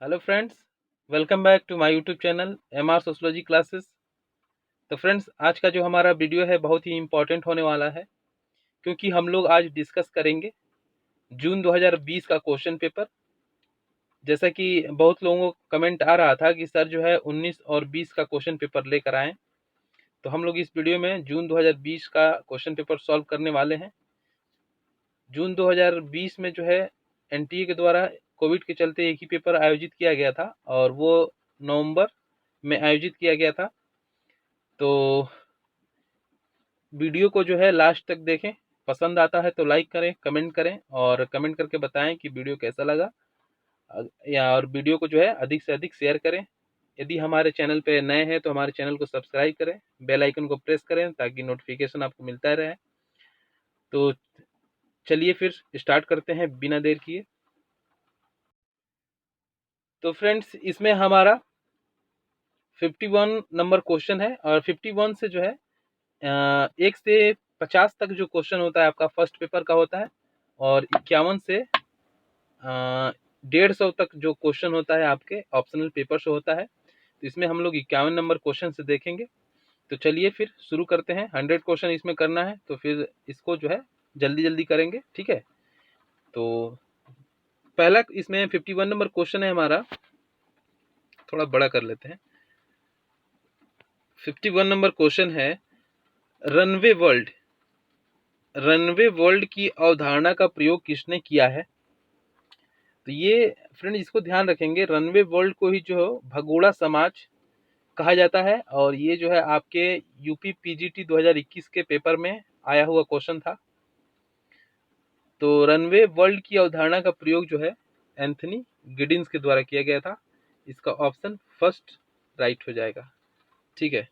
Hello friends, welcome back to my YouTube channel M R sociology classes. तो friends, आज का जो हमारा वीडियो है बहुत ही इम्पोर्टेंट होने वाला है, क्योंकि हम लोग आज डिस्कस करेंगे जून 2020 का क्वेश्चन पेपर। जैसा कि बहुत लोगों को कमेंट आ रहा था कि सर जो है 19 और 20 का क्वेश्चन पेपर लेकर आएँ, तो हम लोग इस वीडियो में जून 2020 का क्वेश्चन पेपर सॉल्व करने वाले हैं। जून 2020 में जो है एनटीए के द्वारा कोविड के चलते एक ही पेपर आयोजित किया गया था और वो नवंबर में आयोजित किया गया था। तो वीडियो को जो है लास्ट तक देखें, पसंद आता है तो लाइक करें, कमेंट करें और कमेंट करके बताएं कि वीडियो कैसा लगा। या और वीडियो को जो है अधिक से अधिक शेयर करें। यदि हमारे चैनल पे नए हैं तो हमारे चैनल को सब्सक्राइब करें, बेल आइकन को प्रेस करें ताकि नोटिफिकेशन आपको मिलता रहे। तो चलिए फिर स्टार्ट करते हैं बिना देर किए। तो फ्रेंड्स, इसमें हमारा 51 नंबर क्वेश्चन है और 51 से जो है 1 से 50 तक जो क्वेश्चन होता है आपका फर्स्ट पेपर का होता है और 51 से 150 तक जो क्वेश्चन होता है आपके ऑप्शनल पेपर से होता है। तो इसमें हम लोग 51 नंबर क्वेश्चन से देखेंगे। तो चलिए फिर शुरू करते हैं। 100 क्वेश्चन इसमें करना है, तो फिर इसको जो है जल्दी जल्दी करेंगे, ठीक है। तो पहला इसमें 51 नंबर क्वेश्चन है हमारा, थोड़ा बड़ा कर लेते हैं। 51 नंबर क्वेश्चन है, रनवे वर्ल्ड रनवे वर्ल्ड की अवधारणा का प्रयोग किसने किया है? तो ये फ्रेंड इसको ध्यान रखेंगे, रनवे वर्ल्ड को ही जो भगोड़ा समाज कहा जाता है और ये जो है आपके यूपी पीजीटी 2021 के पेपर में आया हुआ क्वेश्चन था। तो रनवे वर्ल्ड की अवधारणा का प्रयोग जो है एंथनी गिडिंस के द्वारा किया गया था। इसका ऑप्शन फर्स्ट राइट हो जाएगा, ठीक है।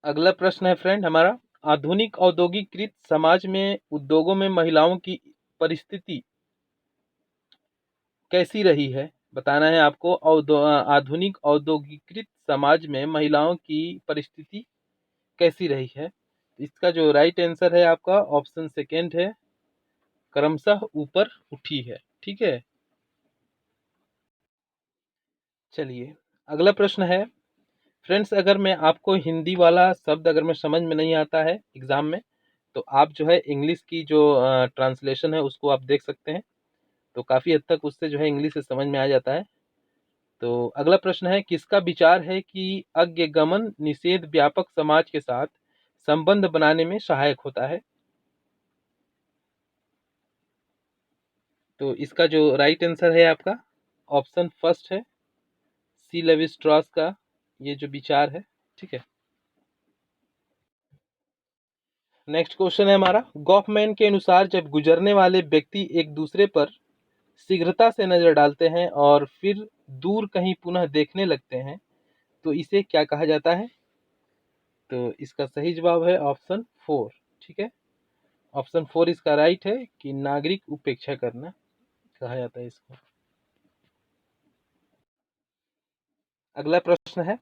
अगला प्रश्न है फ्रेंड हमारा, आधुनिक औद्योगिकृत समाज में उद्योगों में महिलाओं की परिस्थिति कैसी रही है? बताना है आपको। आधुनिक औद्योगिकृत समाज में महिलाओं की परिस्थिति कैसी रही है? इसका जो राइट आंसर है आपका ऑप्शन सेकेंड है, क्रमशः ऊपर उठी है, ठीक है। चलिए अगला प्रश्न है फ्रेंड्स, अगर मैं आपको हिंदी वाला शब्द अगर मैं समझ में नहीं आता है एग्जाम में, तो आप जो है इंग्लिश की जो ट्रांसलेशन है उसको आप देख सकते हैं। तो काफ़ी हद तक उससे जो है इंग्लिश से समझ में आ जाता है। तो अगला प्रश्न है, किसका विचार है कि अज्ञगमन निषेध व्यापक समाज के साथ संबंध बनाने में सहायक होता है? तो इसका जो राइट आंसर है आपका ऑप्शन फर्स्ट है, सी लेवी स्ट्रॉस का ये जो विचार है, ठीक है। नेक्स्ट क्वेश्चन है हमारा, गॉफमैन के अनुसार जब गुजरने वाले व्यक्ति एक दूसरे पर शीघ्रता से नजर डालते हैं और फिर दूर कहीं पुनः देखने लगते हैं, तो इसे क्या कहा जाता है? तो इसका सही जवाब है ऑप्शन फोर, ठीक है। ऑप्शन फोर इसका राइट है कि नागरिक उपेक्षा करना कहा जाता है इसको। अगला प्रश्न है,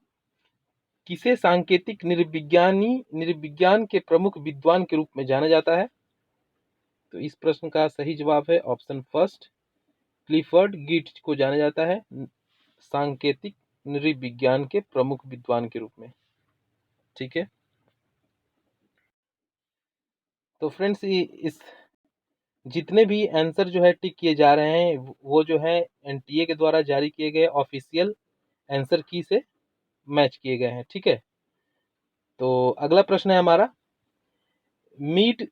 किसे सांकेतिक निर्विज्ञान के प्रमुख विद्वान के रूप में जाना जाता है? तो इस प्रश्न का सही जवाब है ऑप्शन फर्स्ट, क्लिफर्ड गिट्स को जाना जाता है सांकेतिक नृविज्ञान के प्रमुख विद्वान के रूप में, ठीक है। तो फ्रेंड्स, इस जितने भी आंसर जो है टिक किए जा रहे हैं वो जो है एनटीए के द्वारा जारी किए गए ऑफिशियल आंसर की से मैच किए गए हैं, ठीक है। तो अगला प्रश्न है हमारा, मीट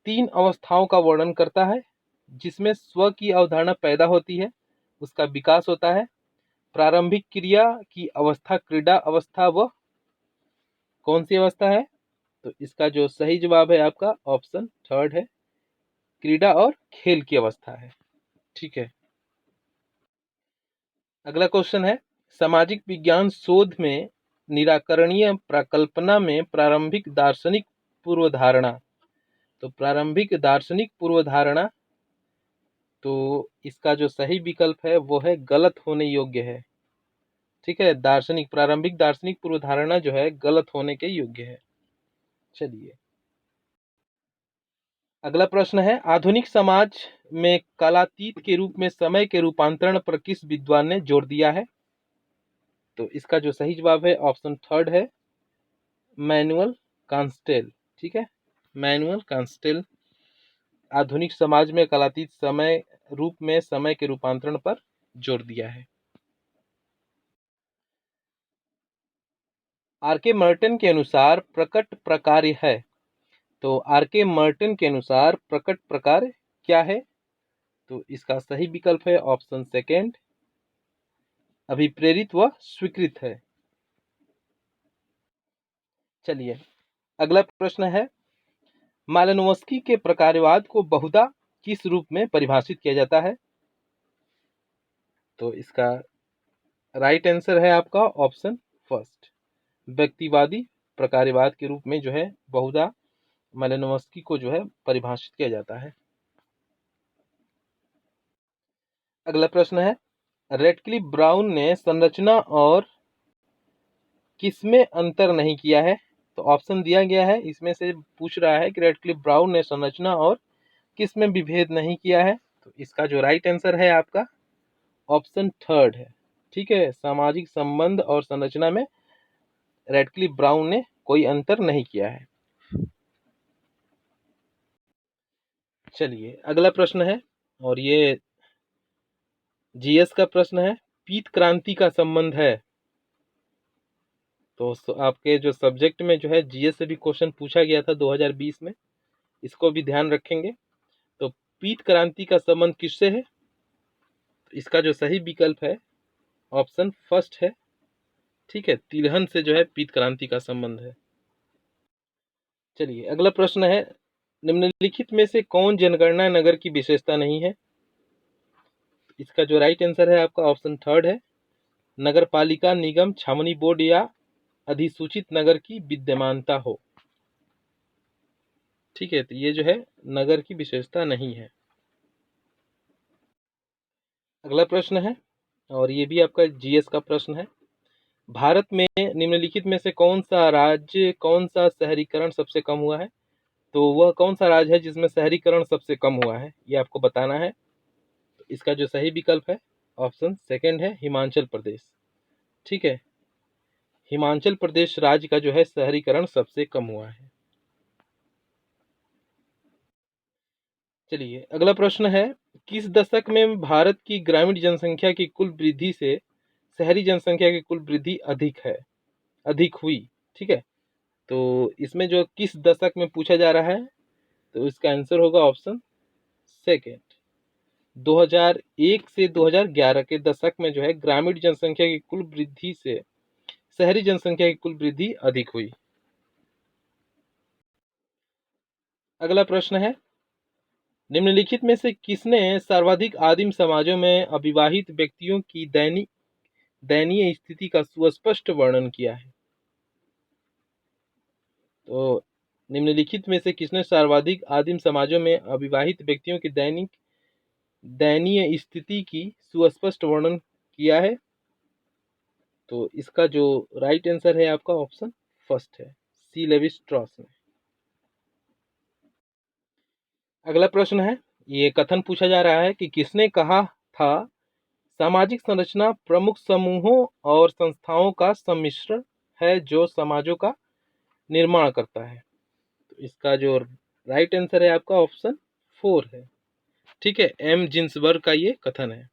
तीन अवस्थाओं का वर्णन करता है जिसमें स्व की अवधारणा पैदा होती है, उसका विकास होता है, प्रारंभिक क्रिया की अवस्था, क्रीड़ा अवस्था, व कौन सी अवस्था है? तो इसका जो सही जवाब है आपका ऑप्शन थर्ड है, क्रीड़ा और खेल की अवस्था है, ठीक है। अगला क्वेश्चन है, सामाजिक विज्ञान शोध में निराकरणीय प्रकल्पना में प्रारंभिक दार्शनिक पूर्वधारणा, तो प्रारंभिक दार्शनिक पूर्वधारणा, तो इसका जो सही विकल्प है वो है गलत होने योग्य है, ठीक है। प्रारंभिक दार्शनिक पूर्वधारणा जो है गलत होने के योग्य है। चलिए अगला प्रश्न है, आधुनिक समाज में कालातीत के रूप में समय के रूपांतरण पर किस विद्वान ने जोर दिया है? तो इसका जो सही जवाब है ऑप्शन थर्ड है, मैनुअल कांस्टेल। ठीक है, मैनुअल कांस्टेल आधुनिक समाज में कालातीत समय रूप में समय के रूपांतरण पर जोर दिया है। आर के मर्टन के अनुसार प्रकट प्रकार्य है। तो आर के मर्टन के अनुसार प्रकट प्रकार क्या है? तो इसका सही विकल्प है ऑप्शन सेकेंड, अभिप्रेरित व स्वीकृत है। चलिए अगला प्रश्न है, मालिनोव्स्की के प्रकारवाद को बहुधा किस रूप में परिभाषित किया जाता है? तो इसका राइट आंसर है आपका ऑप्शन फर्स्ट, व्यक्तिवादी प्रकारवाद के रूप में जो है बहुधा मालिनोव्स्की को जो है परिभाषित किया जाता है। अगला प्रश्न है, रेडक्लिफ ब्राउन ने संरचना और किसमें अंतर नहीं किया है? तो ऑप्शन दिया गया है, इसमें से पूछ रहा है कि रेडक्लिफ ब्राउन ने संरचना और किसमें विभेद नहीं किया है? तो इसका जो राइट आंसर है आपका ऑप्शन थर्ड है। ठीक है, सामाजिक संबंध और संरचना में रेडक्लिफ ब्राउन ने कोई अंतर नहीं किया है। चलिए अगला प्रश्न है, और ये जीएस का प्रश्न है, पीत क्रांति का संबंध है। तो आपके जो सब्जेक्ट में जो है जीएस से भी क्वेश्चन पूछा गया था 2020 में, इसको भी ध्यान रखेंगे। तो पीत क्रांति का संबंध किससे है? तो इसका जो सही विकल्प है ऑप्शन फर्स्ट है। ठीक है, तिलहन से जो है पीत क्रांति का संबंध है। चलिए अगला प्रश्न है, निम्नलिखित में से कौन जनगणना नगर की विशेषता नहीं है? इसका जो राइट आंसर है आपका ऑप्शन थर्ड है, नगर पालिका, निगम, छावनी बोर्ड या अधिसूचित नगर की विद्यमानता हो। ठीक है, तो ये जो है नगर की विशेषता नहीं है। अगला प्रश्न है, और ये भी आपका जीएस का प्रश्न है, भारत में निम्नलिखित में से कौन सा शहरीकरण सबसे कम हुआ है? तो वह कौन सा राज्य है जिसमें शहरीकरण सबसे कम हुआ है, ये आपको बताना है। तो इसका जो सही विकल्प है ऑप्शन सेकंड है, हिमाचल प्रदेश। ठीक है, हिमाचल प्रदेश राज्य का जो है शहरीकरण सबसे कम हुआ है। चलिए अगला प्रश्न है, किस दशक में भारत की ग्रामीण जनसंख्या की कुल वृद्धि से शहरी जनसंख्या की कुल वृद्धि अधिक हुई? ठीक है, तो इसमें जो किस दशक में पूछा जा रहा है, तो इसका आंसर होगा ऑप्शन सेकेंड, 2001 से 2011 के दशक में जो है ग्रामीण जनसंख्या की कुल वृद्धि से शहरी जनसंख्या की कुल वृद्धि अधिक हुई। अगला प्रश्न है, निम्नलिखित में से किसने सर्वाधिक आदिम समाजों में अविवाहित व्यक्तियों की दयनीय स्थिति का सुस्पष्ट वर्णन किया है? तो निम्नलिखित में से किसने सर्वाधिक आदिम समाजों में अविवाहित व्यक्तियों की दयनीय स्थिति की सुस्पष्ट वर्णन किया है? तो इसका जो राइट आंसर है आपका ऑप्शन फर्स्ट है, सी लेविस स्ट्रॉस ने। अगला प्रश्न है, ये कथन पूछा जा रहा है कि किसने कहा था सामाजिक संरचना प्रमुख समूहों और संस्थाओं का सम्मिश्रण है जो समाजों का निर्माण करता है? तो इसका जो राइट आंसर है आपका ऑप्शन फोर है। ठीक है, एम जिन्सबर्ग का ये कथन है।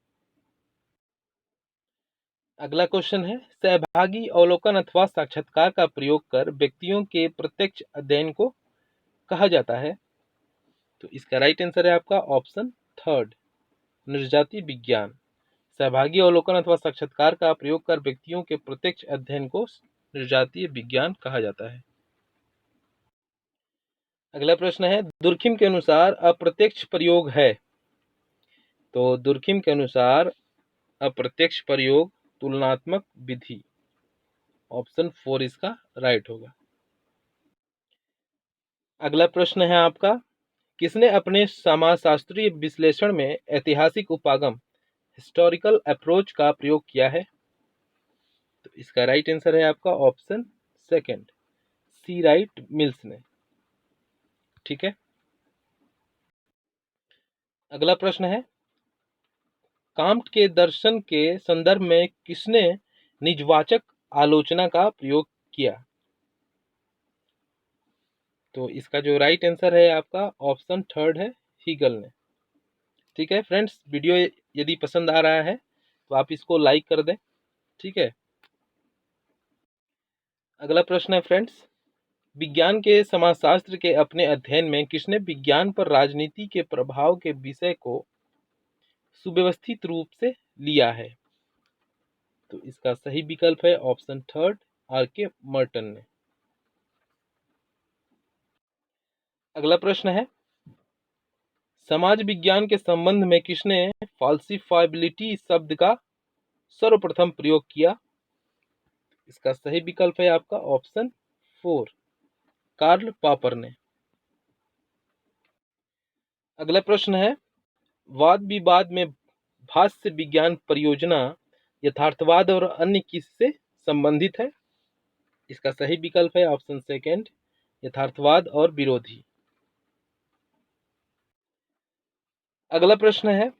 अगला क्वेश्चन है, सहभागी अवलोकन अथवा साक्षात्कार का प्रयोग कर व्यक्तियों के प्रत्यक्ष अध्ययन को कहा जाता है? तो इसका राइट आंसर है आपका ऑप्शन थर्ड, नृजाति विज्ञान। सहभागी अवलोकन अथवा साक्षात्कार का प्रयोग कर व्यक्तियों के प्रत्यक्ष अध्ययन को नृजातीय विज्ञान कहा जाता है। अगला प्रश्न है, दुर्खिम के अनुसार अप्रत्यक्ष प्रयोग है? तो दुर्खिम के अनुसार अप्रत्यक्ष प्रयोग तुलनात्मक विधि, ऑप्शन फोर इसका राइट होगा। अगला प्रश्न है आपका, किसने अपने समाजशास्त्रीय विश्लेषण में ऐतिहासिक उपागम हिस्टोरिकल अप्रोच का प्रयोग किया है? तो इसका राइट आंसर है आपका ऑप्शन सेकंड, सी राइट मिल्स ने। ठीक है, अगला प्रश्न है, कांट के दर्शन के संदर्भ में किसने निजवाचक आलोचना का प्रयोग किया? तो इसका जो राइट आंसर है आपका ऑप्शन थर्ड है, हीगल ने। ठीक है फ्रेंड्स, वीडियो यदि पसंद आ रहा है तो आप इसको लाइक कर दें। ठीक है, अगला प्रश्न है फ्रेंड्स, विज्ञान के समाजशास्त्र के अपने अध्ययन में किसने विज्ञान पर राजनीति के प्रभाव के विषय को सुव्यवस्थित रूप से लिया है? तो इसका सही विकल्प है ऑप्शन थर्ड, आर के मर्टन ने। अगला प्रश्न है, समाज विज्ञान के संबंध में किसने फॉल्सिफाइबिलिटी शब्द का सर्वप्रथम प्रयोग किया? इसका सही विकल्प है आपका ऑप्शन फोर, कार्ल पॉपर ने। अगला प्रश्न है, वाद विवाद में भाष्य विज्ञान परियोजना यथार्थवाद और अन्य किससे संबंधित है? इसका सही विकल्प है ऑप्शन सेकंड, यथार्थवाद और विरोधी। अगला प्रश्न है,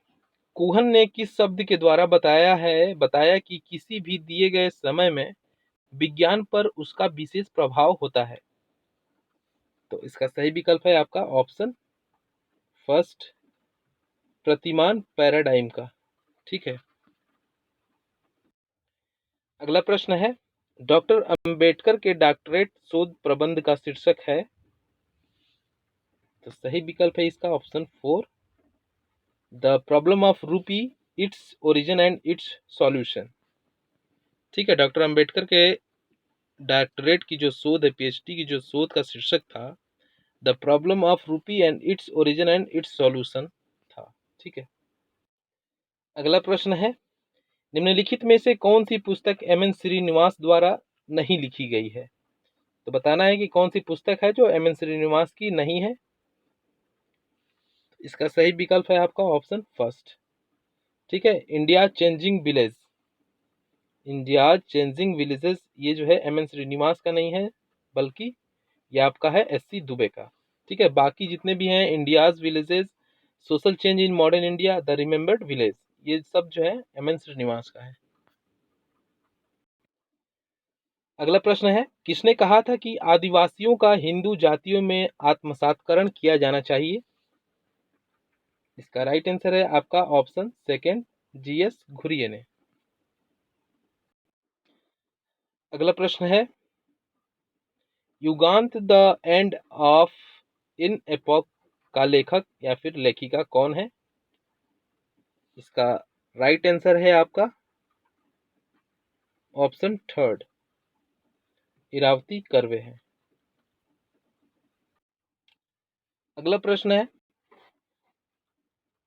कुहन ने किस शब्द के द्वारा बताया कि किसी भी दिए गए समय में विज्ञान पर उसका विशेष प्रभाव होता है? तो इसका सही विकल्प है आपका ऑप्शन फर्स्ट, प्रतिमान पैराडाइम का। ठीक है, अगला प्रश्न है, डॉक्टर अंबेडकर के डॉक्टरेट शोध प्रबंध का शीर्षक है? तो सही विकल्प है इसका option four, the problem of रूपी, its origin and it's solution. ठीक है, डॉक्टर अंबेडकर के डॉक्टरेट की जो शोध है, पीएचडी की जो शोध का शीर्षक था, the problem of rupee and its origin and it's solution था। ठीक है, अगला प्रश्न है, निम्नलिखित में से कौन सी पुस्तक एम.एन. श्रीनिवास द्वारा नहीं लिखी गई है? तो बताना है कि कौन सी पुस्तक है जो एम.एन. श्रीनिवास की नहीं है। इसका सही विकल्प है आपका ऑप्शन फर्स्ट। ठीक है, India changing village, India changing villages, ये जो है एम.एन. श्रीनिवास का नहीं है, बल्कि ये आपका है एस.सी. दुबे का। ठीक है, बाकी जितने भी हैं, India's villages, social change in modern India, the remembered village, ये सब जो है एम.एन. श्रीनिवास का है। अगला प्रश्न है, किसने कहा था कि आदिवासियों का हिंदू जातियों में आत्मसात्करण किया जाना चाहिए? इसका राइट आंसर है आपका ऑप्शन सेकंड, जी.एस. घुरिये ने। अगला प्रश्न है, युगांत the end of in epoch का लेखक या फिर लेखिका कौन है? इसका राइट आंसर है आपका ऑप्शन थर्ड, इरावती कर्वे है। अगला प्रश्न है,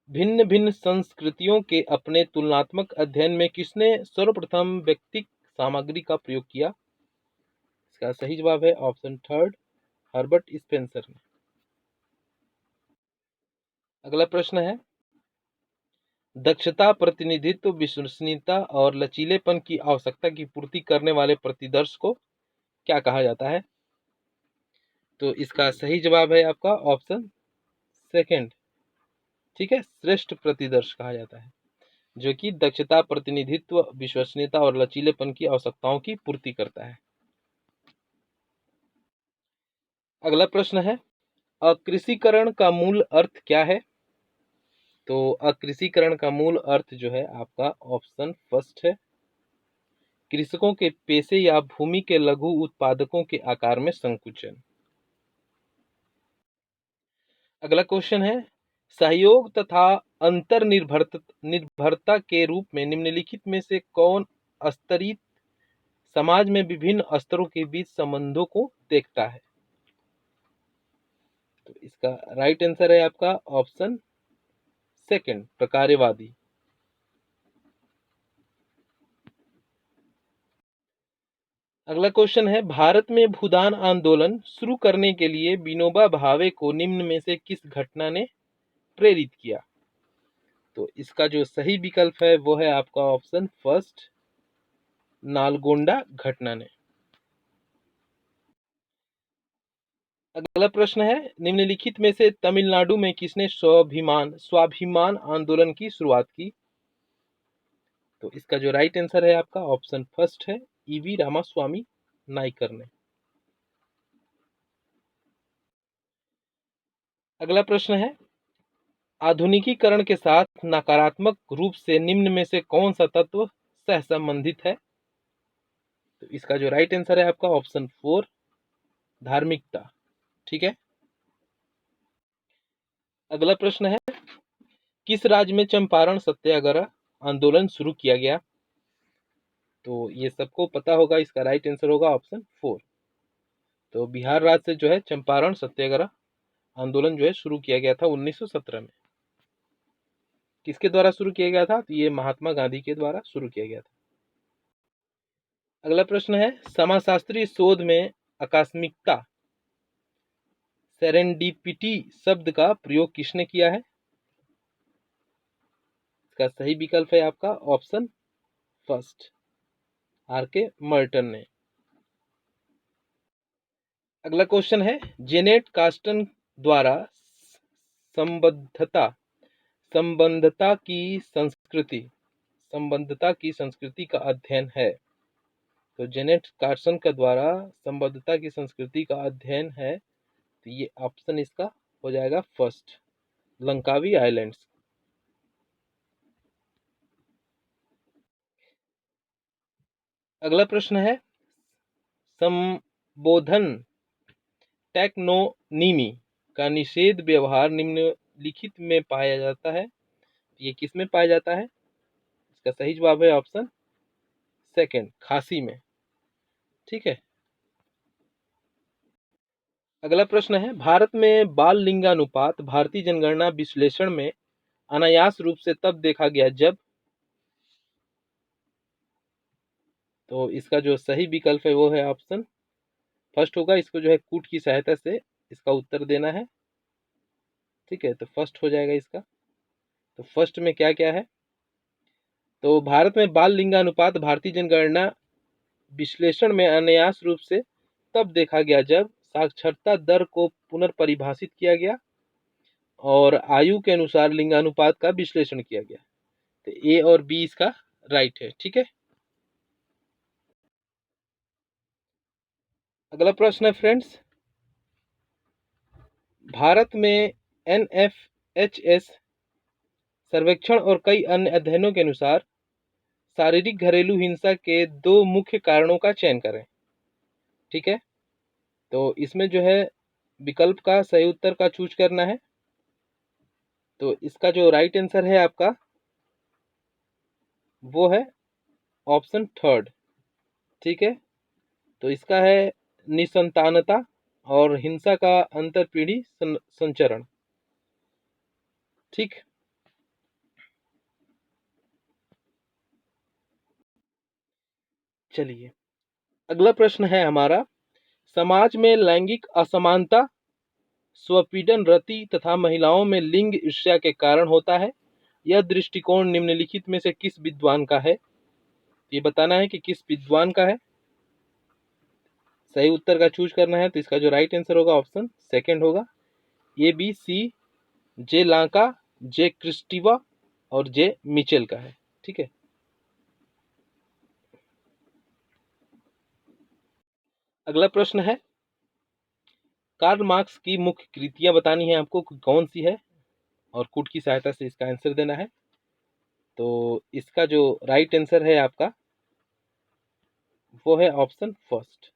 भिन्न भिन्न संस्कृतियों के अपने तुलनात्मक अध्ययन में किसने सर्वप्रथम व्यक्तिक सामग्री का प्रयोग किया? इसका सही जवाब है ऑप्शन थर्ड, हर्बर्ट स्पेंसर ने। अगला प्रश्न है, दक्षता, प्रतिनिधित्व, विश्वसनीयता और लचीलेपन की आवश्यकता की पूर्ति करने वाले प्रतिदर्श को क्या कहा जाता है? तो इसका सही जवाब है आपका ऑप्शन सेकंड। ठीक है, श्रेष्ठ प्रतिदर्श कहा जाता है, जो कि दक्षता, प्रतिनिधित्व, विश्वसनीयता और लचीलेपन की आवश्यकताओं की पूर्ति करता है। अगला प्रश्न है, अकृषिकरण का मूल अर्थ क्या है? तो अकृषिकरण का मूल अर्थ जो है आपका ऑप्शन फर्स्ट है, कृषकों के पेशे या भूमि के लघु उत्पादकों के आकार में संकुचन। अगला क्वेश्चन है, सहयोग तथा अंतर निर्भरता के रूप में निम्नलिखित में से कौन स्तरित समाज में विभिन्न स्तरों के बीच संबंधों को देखता है? तो इसका राइट आंसर है आपका ऑप्शन सेकंड, प्रकार्यवादी। अगला क्वेश्चन है, भारत में भूदान आंदोलन शुरू करने के लिए विनोबा भावे को निम्न में से किस घटना ने प्रेरित किया? तो इसका जो सही विकल्प है वो है आपका ऑप्शन फर्स्ट, नालगोंडा घटना ने। अगला प्रश्न है, निम्नलिखित में से तमिलनाडु में किसने स्वाभिमान आंदोलन की शुरुआत की? तो इसका जो राइट आंसर है आपका ऑप्शन फर्स्ट है, ईवी रामास्वामी नायकर ने। अगला प्रश्न है, आधुनिकीकरण के साथ नकारात्मक रूप से निम्न में से कौन सा तत्व सहसंबंधित है? तो इसका जो राइट आंसर है आपका ऑप्शन 4, धार्मिकता। ठीक है। अगला प्रश्न है, किस राज्य में चंपारण सत्याग्रह आंदोलन शुरू किया गया? तो ये सबको पता होगा, इसका राइट आंसर होगा ऑप्शन 4। तो बिहार राज्य से जो है चंपारण सत्याग्रह आंदोलन जो है शुरू किया गया था 1917 में। किसके द्वारा शुरू किया गया था? तो ये महात्मा गांधी के द्वारा शुरू किया गया था। अगला प्रश्न है, समाजशास्त्रीय शोध में आकस्मिकता सेरेंडिपिटी शब्द का प्रयोग किसने किया है? इसका सही विकल्प है आपका ऑप्शन फर्स्ट, आर.के. मर्टन ने। अगला क्वेश्चन है, जेनेट कास्टन द्वारा संबद्धता संबंधता की संस्कृति का अध्ययन है। तो जेनेट कार्सन के द्वारा संबद्धता की संस्कृति का अध्ययन है, तो ये ऑप्शन इसका हो जाएगा फर्स्ट, लंकावी आइलैंड्स। अगला प्रश्न है, संबोधन टेक्नोनीमी का निषेध व्यवहार निम्नलिखित में पाया जाता है, ये किस में पाया जाता है? इसका सही जवाब है ऑप्शन सेकंड, खांसी में। ठीक है। अगला प्रश्न है, भारत में बाल लिंगानुपात भारतीय जनगणना विश्लेषण में अनायास रूप से तब देखा गया जब। तो इसका जो सही विकल्प है वो है ऑप्शन फर्स्ट होगा, इसको जो है कूट की सहायता से इसका उत्तर देना है। ठीक है, तो फर्स्ट हो जाएगा इसका। तो फर्स्ट में क्या क्या है? तो भारत में बाल लिंगानुपात भारतीय जनगणना विश्लेषण में अनायास रूप से तब देखा गया जब साक्षरता दर को पुनर्परिभाषित किया गया और आयु के अनुसार लिंगानुपात का विश्लेषण किया गया। तो ए और बी इसका राइट है। ठीक है। अगला प्रश्न है फ्रेंड्स, भारत में NFHS सर्वेक्षण और कई अन्य अध्ययनों के अनुसार शारीरिक घरेलू हिंसा के 2 मुख्य कारणों का चयन करें। ठीक है, तो इसमें जो है विकल्प का सही उत्तर का चूज करना है। तो इसका जो राइट आंसर है आपका वो है ऑप्शन थर्ड। ठीक है, तो इसका है निसंतानता और हिंसा का अंतरपीढ़ी संचरण। ठीक। चलिए, अगला प्रश्न है हमारा, समाज में लैंगिक असमानता स्वपीड़न रति तथा महिलाओं में लिंग ईर्ष्या के कारण होता है। यह दृष्टिकोण निम्नलिखित में से किस विद्वान का है? ये बताना है कि किस विद्वान का है। सही उत्तर का चूज करना है। तो इसका जो राइट आंसर होगा ऑप्शन सेकंड होगा, ABC जे लांका, जे क्रिस्टिवा और जे मिचेल का है। ठीक है। अगला प्रश्न है, कार्ल मार्क्स की मुख्य कृतियां बतानी है आपको कि कौन सी है और कूट की सहायता से इसका आंसर देना है। तो इसका जो राइट आंसर है आपका वो है ऑप्शन फर्स्ट,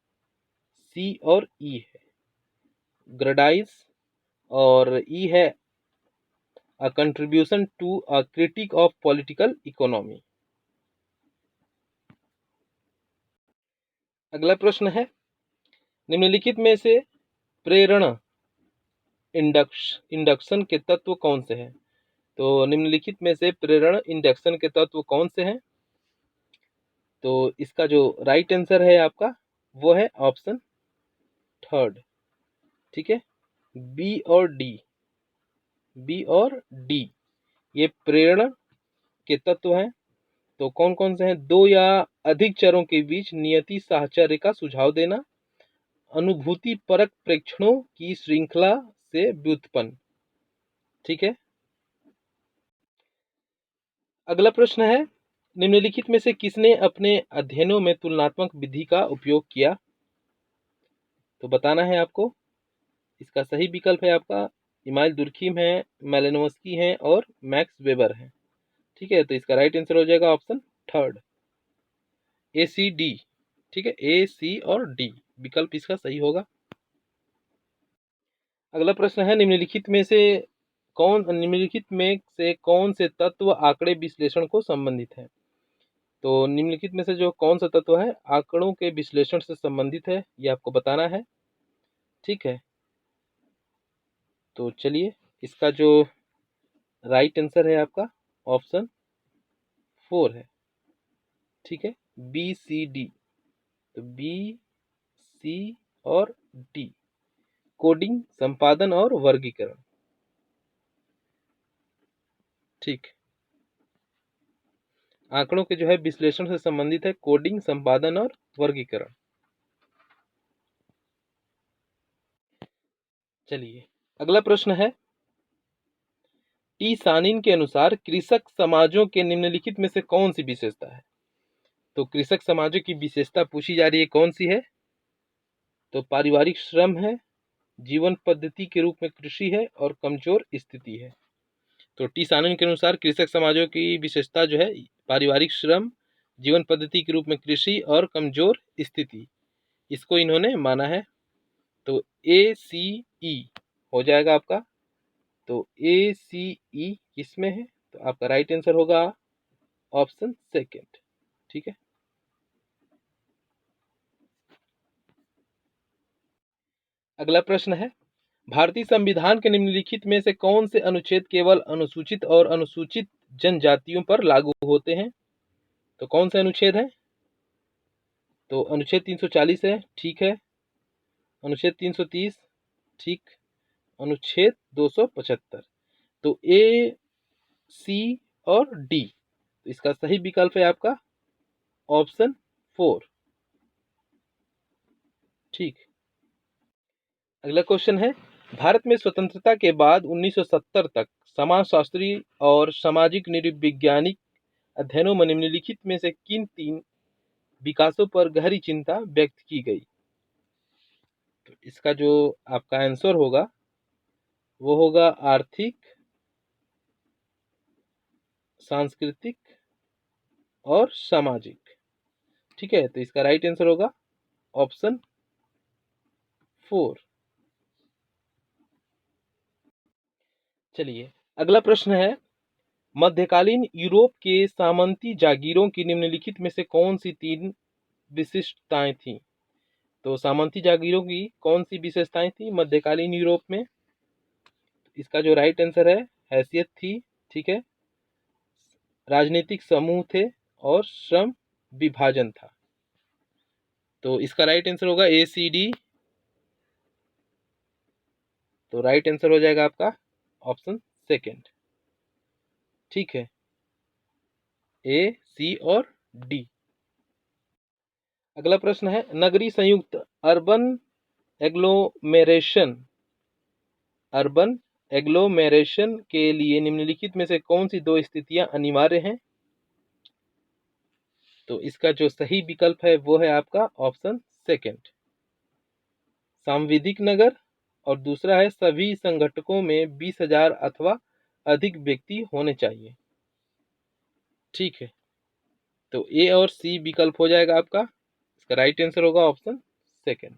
सी और ई है ग्रेडाइज, और ई है a contribution to a critique of political economy. अगला प्रश्न है, निम्नलिखित में से प्रेरणा इंडक्शन के तत्व कौन से हैं? तो निम्नलिखित में से प्रेरण इंडक्शन के तत्व कौन से हैं? तो इसका जो राइट आंसर है आपका वो है ऑप्शन थर्ड। ठीक है, बी और डी ये प्रेरणा के तत्व हैं। तो कौन कौन से हैं? 2 या अधिक चरों के बीच नियति साहचर्य का सुझाव देना अनुभूति परक प्रेक्षणों की श्रृंखला से व्युत्पन्न। ठीक है। अगला प्रश्न है, निम्नलिखित में से किसने अपने अध्ययनों में तुलनात्मक विधि का उपयोग किया? तो बताना है आपको। इसका सही विकल्प है आपका इमाइल दुर्खिम है, मेलानोव्स्की है और मैक्स वेबर है। ठीक है, तो इसका राइट आंसर हो जाएगा ऑप्शन थर्ड, ए सी डी। ठीक है, ए सी और डी विकल्प इसका सही होगा। अगला प्रश्न है, निम्नलिखित में से कौन से तत्व आंकड़े विश्लेषण को संबंधित है? तो निम्नलिखित में से जो कौन सा तत्व है आंकड़ों के विश्लेषण से संबंधित है, ये आपको बताना है। ठीक है, तो चलिए, इसका जो राइट आंसर है आपका ऑप्शन 4 है। ठीक है, बी सी डी। तो बी सी और डी, कोडिंग, संपादन और वर्गीकरण। ठीक, आंकड़ों के जो है विश्लेषण से संबंधित है कोडिंग, संपादन और वर्गीकरण। चलिए, अगला प्रश्न है, टी सानिन के अनुसार कृषक समाजों के निम्नलिखित में से कौन सी विशेषता है? तो कृषक समाजों की विशेषता पूछी जा रही है, कौन सी है? तो पारिवारिक श्रम है, जीवन पद्धति के रूप में कृषि है और कमजोर स्थिति है। तो टी सानिन के अनुसार कृषक समाजों की विशेषता जो है पारिवारिक श्रम, जीवन पद्धति के रूप में कृषि और कमजोर स्थिति, इसको इन्होंने माना है। तो ए सी ई हो जाएगा आपका। तो ए सी ई किसमें है? तो आपका राइट आंसर होगा ऑप्शन सेकेंड। ठीक है, अगला प्रश्न है, भारतीय संविधान के निम्नलिखित में से कौन से अनुच्छेद केवल अनुसूचित और अनुसूचित जनजातियों पर लागू होते हैं? तो कौन सा अनुच्छेद है? तो अनुच्छेद 340 है। ठीक है, अनुच्छेद 330, ठीक, अनुच्छेद 275। तो ए सी और डी, तो इसका सही विकल्प है आपका ऑप्शन 4। ठीक, अगला क्वेश्चन है, भारत में स्वतंत्रता के बाद 1970 तक समाजशास्त्री और सामाजिक नृवैज्ञानिक अध्ययनों में निम्नलिखित में से किन तीन विकासों पर गहरी चिंता व्यक्त की गई? तो इसका जो आपका आंसर होगा वो होगा आर्थिक, सांस्कृतिक और सामाजिक। ठीक है, तो इसका राइट आंसर होगा ऑप्शन 4। चलिए, अगला प्रश्न है, मध्यकालीन यूरोप के सामंती जागीरों की निम्नलिखित में से कौन सी तीन विशिष्टताएं थीं? तो सामंती जागीरों की कौन सी विशेषताएं थी मध्यकालीन यूरोप में? इसका जो राइट आंसर है हैसियत थी। ठीक है, राजनीतिक समूह थे और श्रम विभाजन था। तो इसका राइट आंसर होगा ए सी डी। तो राइट आंसर हो जाएगा आपका ऑप्शन सेकेंड। ठीक है, ए सी और डी। अगला प्रश्न है, नगरीय संयुक्त अर्बन एग्लोमेरेशन अर्बन एग्लोमेरेशन के लिए निम्नलिखित में से कौन सी दो स्थितियां अनिवार्य हैं? तो इसका जो सही विकल्प है वो है आपका ऑप्शन सेकेंड, सांविधिक नगर, और दूसरा है सभी संगठकों में 20,000 अथवा अधिक व्यक्ति होने चाहिए। ठीक है, तो ए और सी विकल्प हो जाएगा आपका। इसका राइट आंसर होगा ऑप्शन सेकेंड।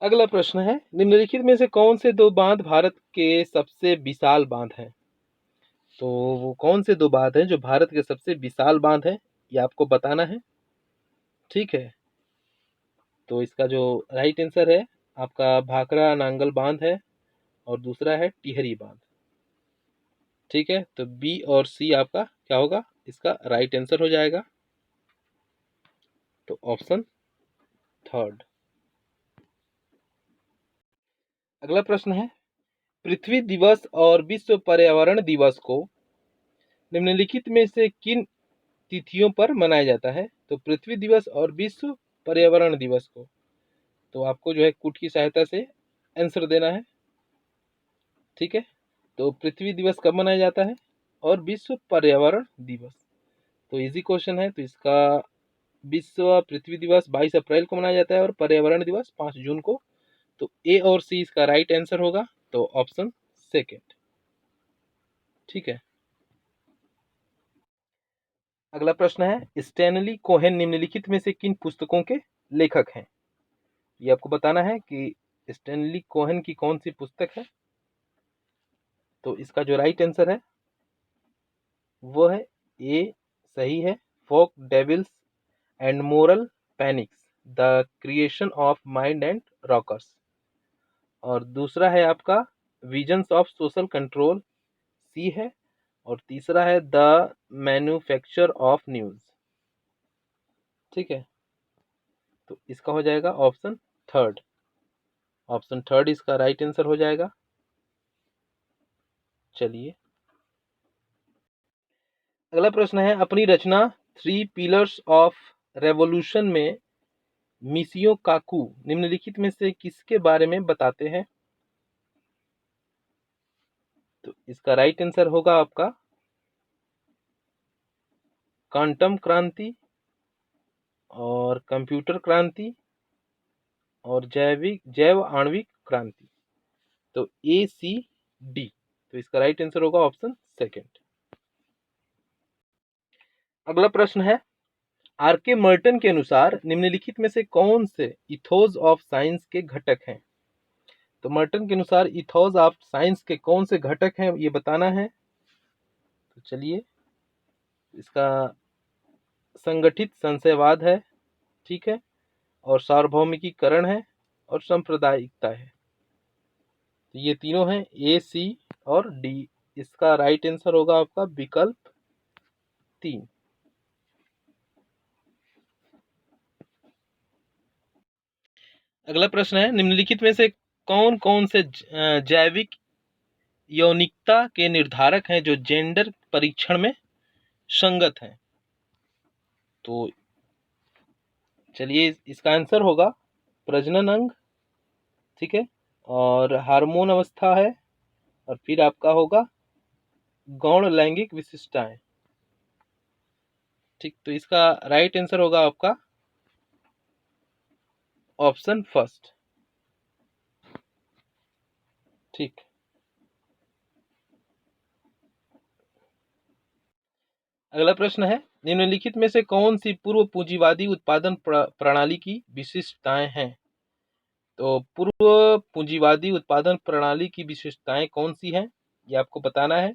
अगला प्रश्न है, निम्नलिखित में से कौन से दो बांध भारत के सबसे विशाल बांध हैं? तो वो कौन से दो बांध हैं जो भारत के सबसे विशाल बांध हैं, ये आपको बताना है। ठीक है, तो इसका जो राइट आंसर है आपका भाखड़ा नांगल बांध है और दूसरा है टिहरी बांध। ठीक है, तो बी और सी आपका क्या होगा? इसका राइट आंसर हो जाएगा। तो ऑप्शन थर्ड। अगला प्रश्न है, पृथ्वी दिवस और विश्व पर्यावरण दिवस को निम्नलिखित में से किन तिथियों पर मनाया जाता है? तो पृथ्वी दिवस और विश्व पर्यावरण दिवस को। तो आपको जो है कूट की सहायता से आंसर देना है, ठीक है। तो पृथ्वी दिवस कब मनाया जाता है और विश्व पर्यावरण दिवस? तो इजी क्वेश्चन है। तो इसका विश्व पृथ्वी दिवस 22 अप्रैल को मनाया जाता है और पर्यावरण दिवस 5 जून को। तो ए और सी इसका राइट आंसर होगा, तो ऑप्शन सेकेंड, ठीक है। अगला प्रश्न है, स्टैनली कोहेन निम्नलिखित में से किन पुस्तकों के लेखक हैं? ये आपको बताना है कि स्टैनली कोहेन की कौन सी पुस्तक है। तो इसका जो राइट आंसर है वो है ए, सही है, folk devils and moral panics, the creation of mind and rockers. और दूसरा है आपका visions of social control, C है। और तीसरा है द मैन्युफैक्चर ऑफ न्यूज, ठीक है। तो इसका हो जाएगा ऑप्शन थर्ड। ऑप्शन थर्ड इसका राइट आंसर हो जाएगा। चलिए अगला प्रश्न है, अपनी रचना थ्री पिलर्स ऑफ रेवोल्यूशन में मिसियो काकू निम्नलिखित में से किसके बारे में बताते हैं? तो इसका राइट आंसर होगा आपका क्वांटम क्रांति और कंप्यूटर क्रांति और जैव आणविक क्रांति। तो ए सी डी। तो इसका राइट आंसर होगा ऑप्शन सेकेंड। अगला प्रश्न है, आर के मर्टन के अनुसार निम्नलिखित में से कौन से इथोज ऑफ साइंस के घटक हैं? तो मर्टन के अनुसार इथोज ऑफ साइंस के कौन से घटक हैं ये बताना है। तो चलिए इसका संगठित संशयवाद है, ठीक है, और सार्वभौमिकीकरण है और सांप्रदायिकता है। तो ये तीनों हैं, ए सी और डी। इसका राइट आंसर होगा आपका विकल्प 3। अगला प्रश्न है, निम्नलिखित में से कौन कौन से जैविक यौनिकता के निर्धारक हैं जो जेंडर परीक्षण में संगत हैं? तो चलिए इसका आंसर होगा प्रजनन अंग, ठीक है, और हार्मोन अवस्था है, और फिर आपका होगा गौण लैंगिक विशिष्टताएं, ठीक। तो इसका राइट आंसर होगा आपका ऑप्शन फर्स्ट, ठीक। अगला प्रश्न है, निम्नलिखित में से कौन सी पूर्व पूंजीवादी उत्पादन प्रणाली की विशिष्टताएं हैं? तो पूर्व पूंजीवादी उत्पादन प्रणाली की विशेषताएं कौन सी हैं ये आपको बताना है,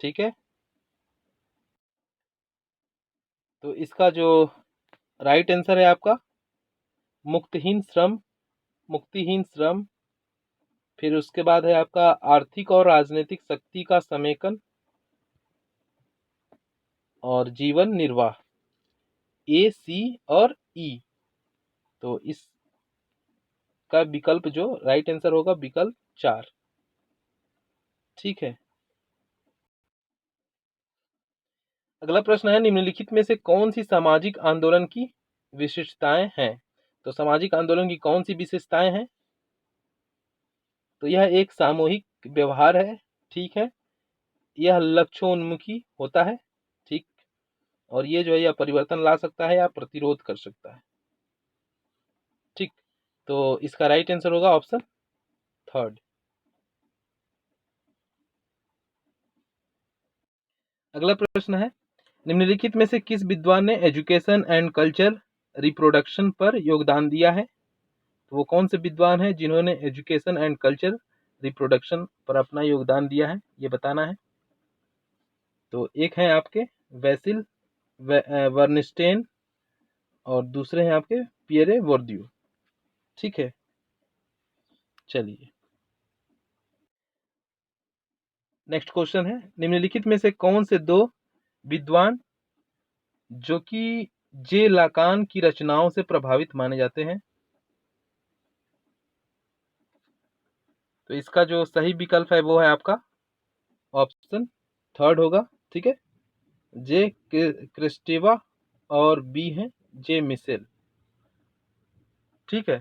ठीक है। तो इसका जो राइट आंसर है आपका मुक्तिहीन श्रम, मुक्तिहीन श्रम, फिर उसके बाद है आपका आर्थिक और राजनीतिक शक्ति का समेकन और जीवन निर्वाह, ए सी और ई। तो इसका विकल्प जो राइट आंसर होगा विकल्प 4, ठीक है। अगला प्रश्न है, निम्नलिखित में से कौन सी सामाजिक आंदोलन की विशेषताएं हैं? तो सामाजिक आंदोलन की कौन सी विशेषताएं हैं? तो यह एक सामूहिक व्यवहार है, ठीक है, यह लक्ष्योन्मुखी होता है, ठीक, और ये जो है यह परिवर्तन ला सकता है या प्रतिरोध कर सकता है, ठीक। तो इसका राइट आंसर होगा ऑप्शन थर्ड। अगला प्रश्न है, निम्नलिखित में से किस विद्वान ने एजुकेशन एंड कल्चर रिप्रोडक्शन पर योगदान दिया है? तो वो कौन से विद्वान हैं जिन्होंने एजुकेशन एंड कल्चर रिप्रोडक्शन पर अपना योगदान दिया है ये बताना है। तो एक है आपके वैसिल वर्नस्टेन और दूसरे हैं आपके पियरे बोर्दियू, ठीक है। चलिए नेक्स्ट क्वेश्चन है, निम्नलिखित में से कौन से दो विद्वान जो कि जे लाकान की रचनाओं से प्रभावित माने जाते हैं? तो इसका जो सही विकल्प है वो है आपका ऑप्शन थर्ड होगा, ठीक है, जे क्रिस्टेवा और बी है जे मिशेल। ठीक है,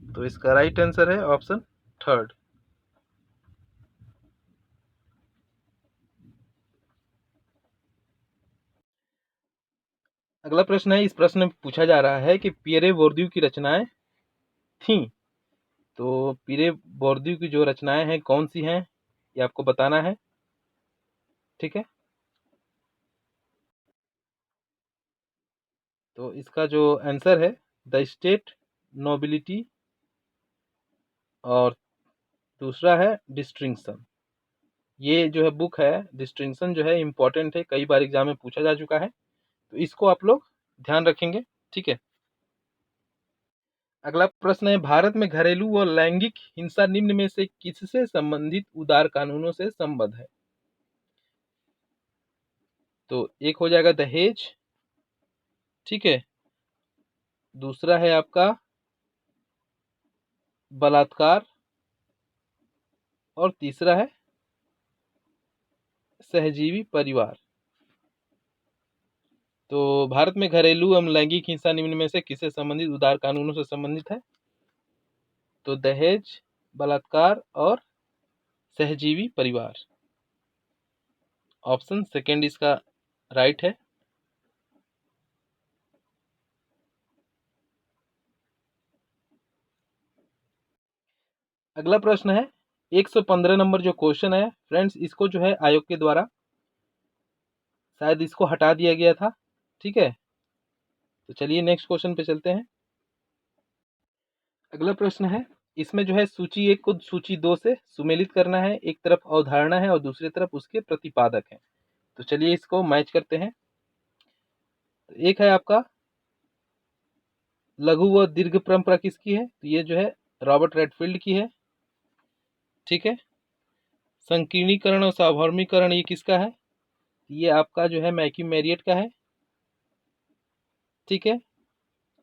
तो इसका राइट आंसर है ऑप्शन थर्ड। अगला प्रश्न है, इस प्रश्न में पूछा जा रहा है कि पियरे बोर्दियू की रचनाएं थीं। तो पियरे बोर्दियू की जो रचनाएं हैं कौन सी हैं, ये आपको बताना है। ठीक है, तो इसका जो आंसर है द स्टेट नोबिलिटी, और दूसरा है डिस्टिंक्शन। ये जो है बुक है डिस्टिंक्शन जो है इम्पोर्टेंट है, कई बार एग्जाम में पूछा जा चुका है, तो इसको आप लोग ध्यान रखेंगे। ठीक है, अगला प्रश्न है, भारत में घरेलू व लैंगिक हिंसा निम्न में से किससे संबंधित उदार कानूनों से संबद्ध है। तो एक हो जाएगा दहेज, ठीक है, दूसरा है आपका बलात्कार, और तीसरा है सहजीवी परिवार। तो भारत में घरेलू एवं लैंगिक हिंसा निम्न में से किससे संबंधित उदार कानूनों से संबंधित है। तो दहेज, बलात्कार और सहजीवी परिवार। ऑप्शन सेकेंड इसका राइट है। अगला प्रश्न है 115 नंबर जो क्वेश्चन है फ्रेंड्स, इसको जो है आयोग के द्वारा शायद इसको हटा दिया गया था। ठीक है, तो चलिए नेक्स्ट क्वेश्चन पे चलते हैं। अगला प्रश्न है, इसमें जो है सूची एक को सूची दो से सुमेलित करना है। एक तरफ अवधारणा है और दूसरी तरफ उसके प्रतिपादक है। तो चलिए इसको मैच करते हैं। तो एक है आपका लघु व दीर्घ परंपरा किसकी है, तो ये जो है रॉबर्ट रेडफील्ड की है। ठीक है, संकीर्णीकरण और सार्वभौमिकरण ये किसका है, ये आपका जो है मैक्यू मैरियट का है। ठीक है,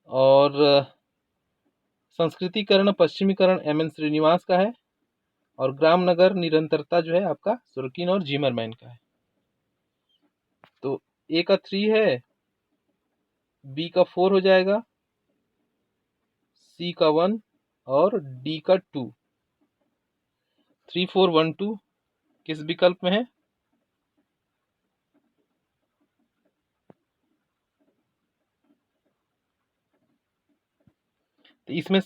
और संस्कृतिकरण पश्चिमीकरण एम एन श्रीनिवास का है, और ग्राम नगर निरंतरता जो है आपका सुरकिन और जिमरमैन का है। तो ए का 3 है, बी का 4 हो जाएगा, सी का 1 और डी का 2। 3 4 1 2 किस विकल्प में है। तो इसमें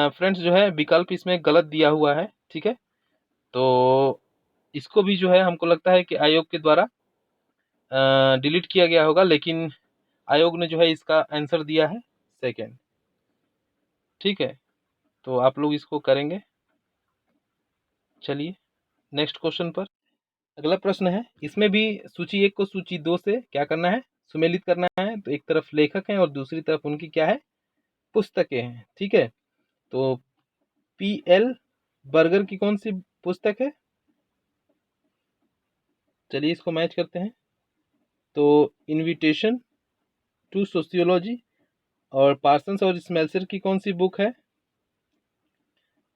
फ्रेंड्स जो है विकल्प इसमें गलत दिया हुआ है। ठीक है, तो इसको भी जो है हमको लगता है कि आयोग के द्वारा डिलीट किया गया होगा, लेकिन आयोग ने जो है इसका आंसर दिया है सेकेंड। ठीक है, तो आप लोग इसको करेंगे। चलिए नेक्स्ट क्वेश्चन पर। अगला प्रश्न है, इसमें भी सूची एक को सूची दो से क्या करना है, सुमेलित करना है। तो एक तरफ लेखक हैं और दूसरी तरफ उनकी क्या है, पुस्तकें हैं। ठीक है, तो पी एल बर्गर की कौन सी पुस्तक है, चलिए इसको मैच करते हैं। तो इनविटेशन टू सोशियोलॉजी, और पार्सन्स और स्मेल्सर की कौन सी बुक है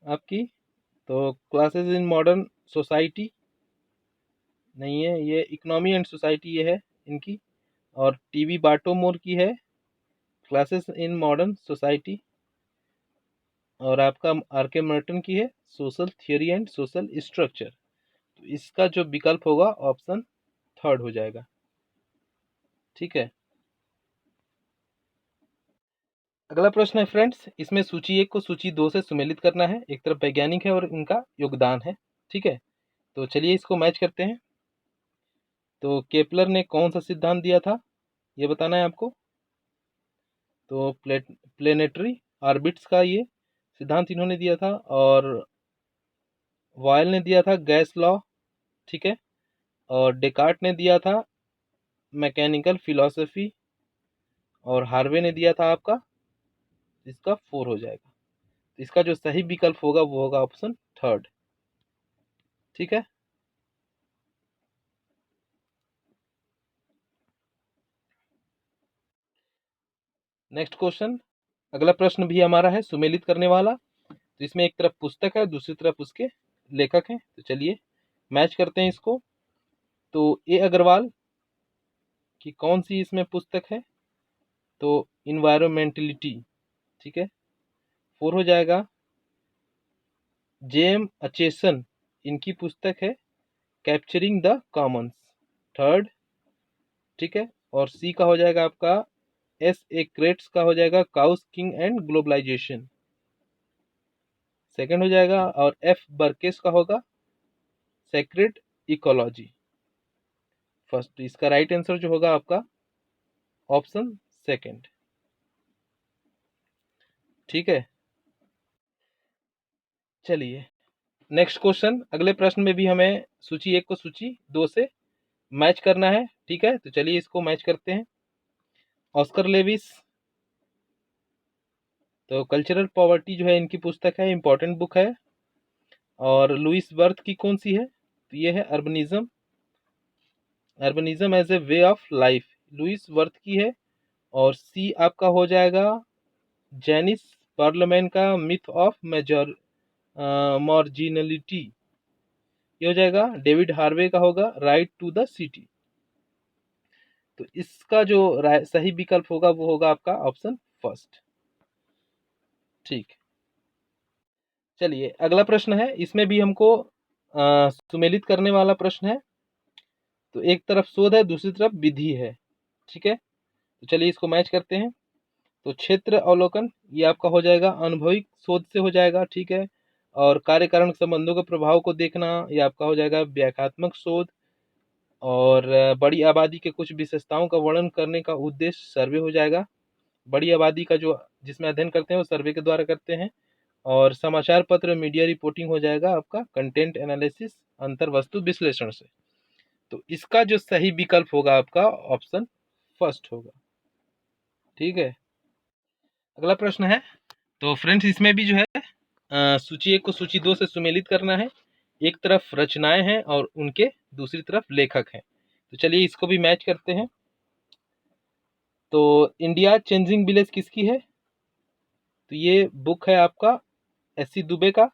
आपकी, तो क्लासेस इन मॉडर्न सोसाइटी नहीं है, ये इकोनॉमी एंड सोसाइटी ये है इनकी। और टीवी बाटोमोर की है क्लासेस इन मॉडर्न सोसाइटी, और आपका आर के मर्टन की है social theory and social structure. तो इसका जो विकल्प होगा ऑप्शन थर्ड हो जाएगा। ठीक है, अगला प्रश्न है फ्रेंड्स, इसमें सूची एक को सूची दो से सुमेलित करना है। एक तरफ वैज्ञानिक है और इनका योगदान है। ठीक है, तो चलिए इसको मैच करते हैं। तो केपलर ने कौन सा सिद्धांत दिया था, ये बताना है आपको। तो प्लेनेटरी ऑर्बिट्स का ये सिद्धांत इन्होंने दिया था, और वॉयल ने दिया था गैस लॉ। ठीक है, और डेकार्ट ने दिया था मैकेनिकल फिलॉसफी, और हार्वे ने दिया था आपका, इसका 4 हो जाएगा। तो इसका जो सही विकल्प होगा वो होगा ऑप्शन थर्ड। ठीक है, नेक्स्ट क्वेश्चन। अगला प्रश्न भी हमारा है सुमेलित करने वाला। तो इसमें एक तरफ पुस्तक है, दूसरी तरफ उसके लेखक हैं। तो चलिए मैच करते हैं इसको। तो ए अग्रवाल कि कौन सी इसमें पुस्तक है, तो इन्वायरमेंटलिटी। ठीक है। 4 हो जाएगा जेम अचेसन, इनकी पुस्तक है कैप्चरिंग द कॉमन्स, थर्ड। ठीक है। और सी का हो जाएगा आपका एस ए क्रेट्स का हो जाएगा काउस किंग एंड ग्लोबलाइजेशन, सेकंड हो जाएगा। और एफ बर्केस का होगा सेक्रेड इकोलॉजी, फर्स्ट। तो इसका राइट आंसर जो होगा आपका ऑप्शन सेकंड। ठीक है। चलिए नेक्स्ट क्वेश्चन, अगले प्रश्न में भी हमें सूची 1 को सूची 2 से मैच करना है। ठीक है, तो चलिए इसको मैच करते हैं। ऑस्कर लेविस, तो कल्चरल पॉवर्टी जो है इनकी पुस्तक है, इंपॉर्टेंट बुक है। और लुइस वर्थ की कौन सी है, तो ये है urbanism, urbanism as a way of life, Louis Wirth की है। और सी आपका हो जाएगा जेनिस पार्लियामेंट का मिथ ऑफ मेजर मार्जिनलिटी, ये हो जाएगा डेविड हार्वे का होगा राइट टू द सिटी। तो इसका जो सही विकल्प होगा वो होगा आपका ऑप्शन फर्स्ट। ठीक। चलिए अगला प्रश्न है, इसमें भी हमको सुमेलित करने वाला प्रश्न है। तो एक तरफ शोध है, दूसरी तरफ विधि है। ठीक है, तो चलिए इसको मैच करते हैं। तो क्षेत्र अवलोकन ये आपका हो जाएगा अनुभविक शोध से हो जाएगा। ठीक है। और कार्य कारण संबंधों के प्रभाव को देखना ये आपका हो जाएगा व्याख्यात्मक शोध। और बड़ी आबादी के कुछ विशेषताओं का वर्णन करने का उद्देश्य सर्वे हो जाएगा। बड़ी आबादी का जो जिसमें अध्ययन करते हैं वो सर्वे के द्वारा करते हैं। और समाचार पत्र मीडिया रिपोर्टिंग हो जाएगा आपका कंटेंट एनालिसिस अंतर वस्तु विश्लेषण से। तो इसका जो सही विकल्प होगा आपका ऑप्शन फर्स्ट होगा। ठीक है। अगला प्रश्न है, तो फ्रेंड्स इसमें भी जो है सूची 1 को सूची 2 से सुमेलित करना है। एक तरफ रचनाएं हैं और उनके दूसरी तरफ लेखक हैं। तो चलिए इसको भी मैच करते हैं। तो इंडिया चेंजिंग विलेज किसकी है, तो ये बुक है आपका एस.सी. दुबे का।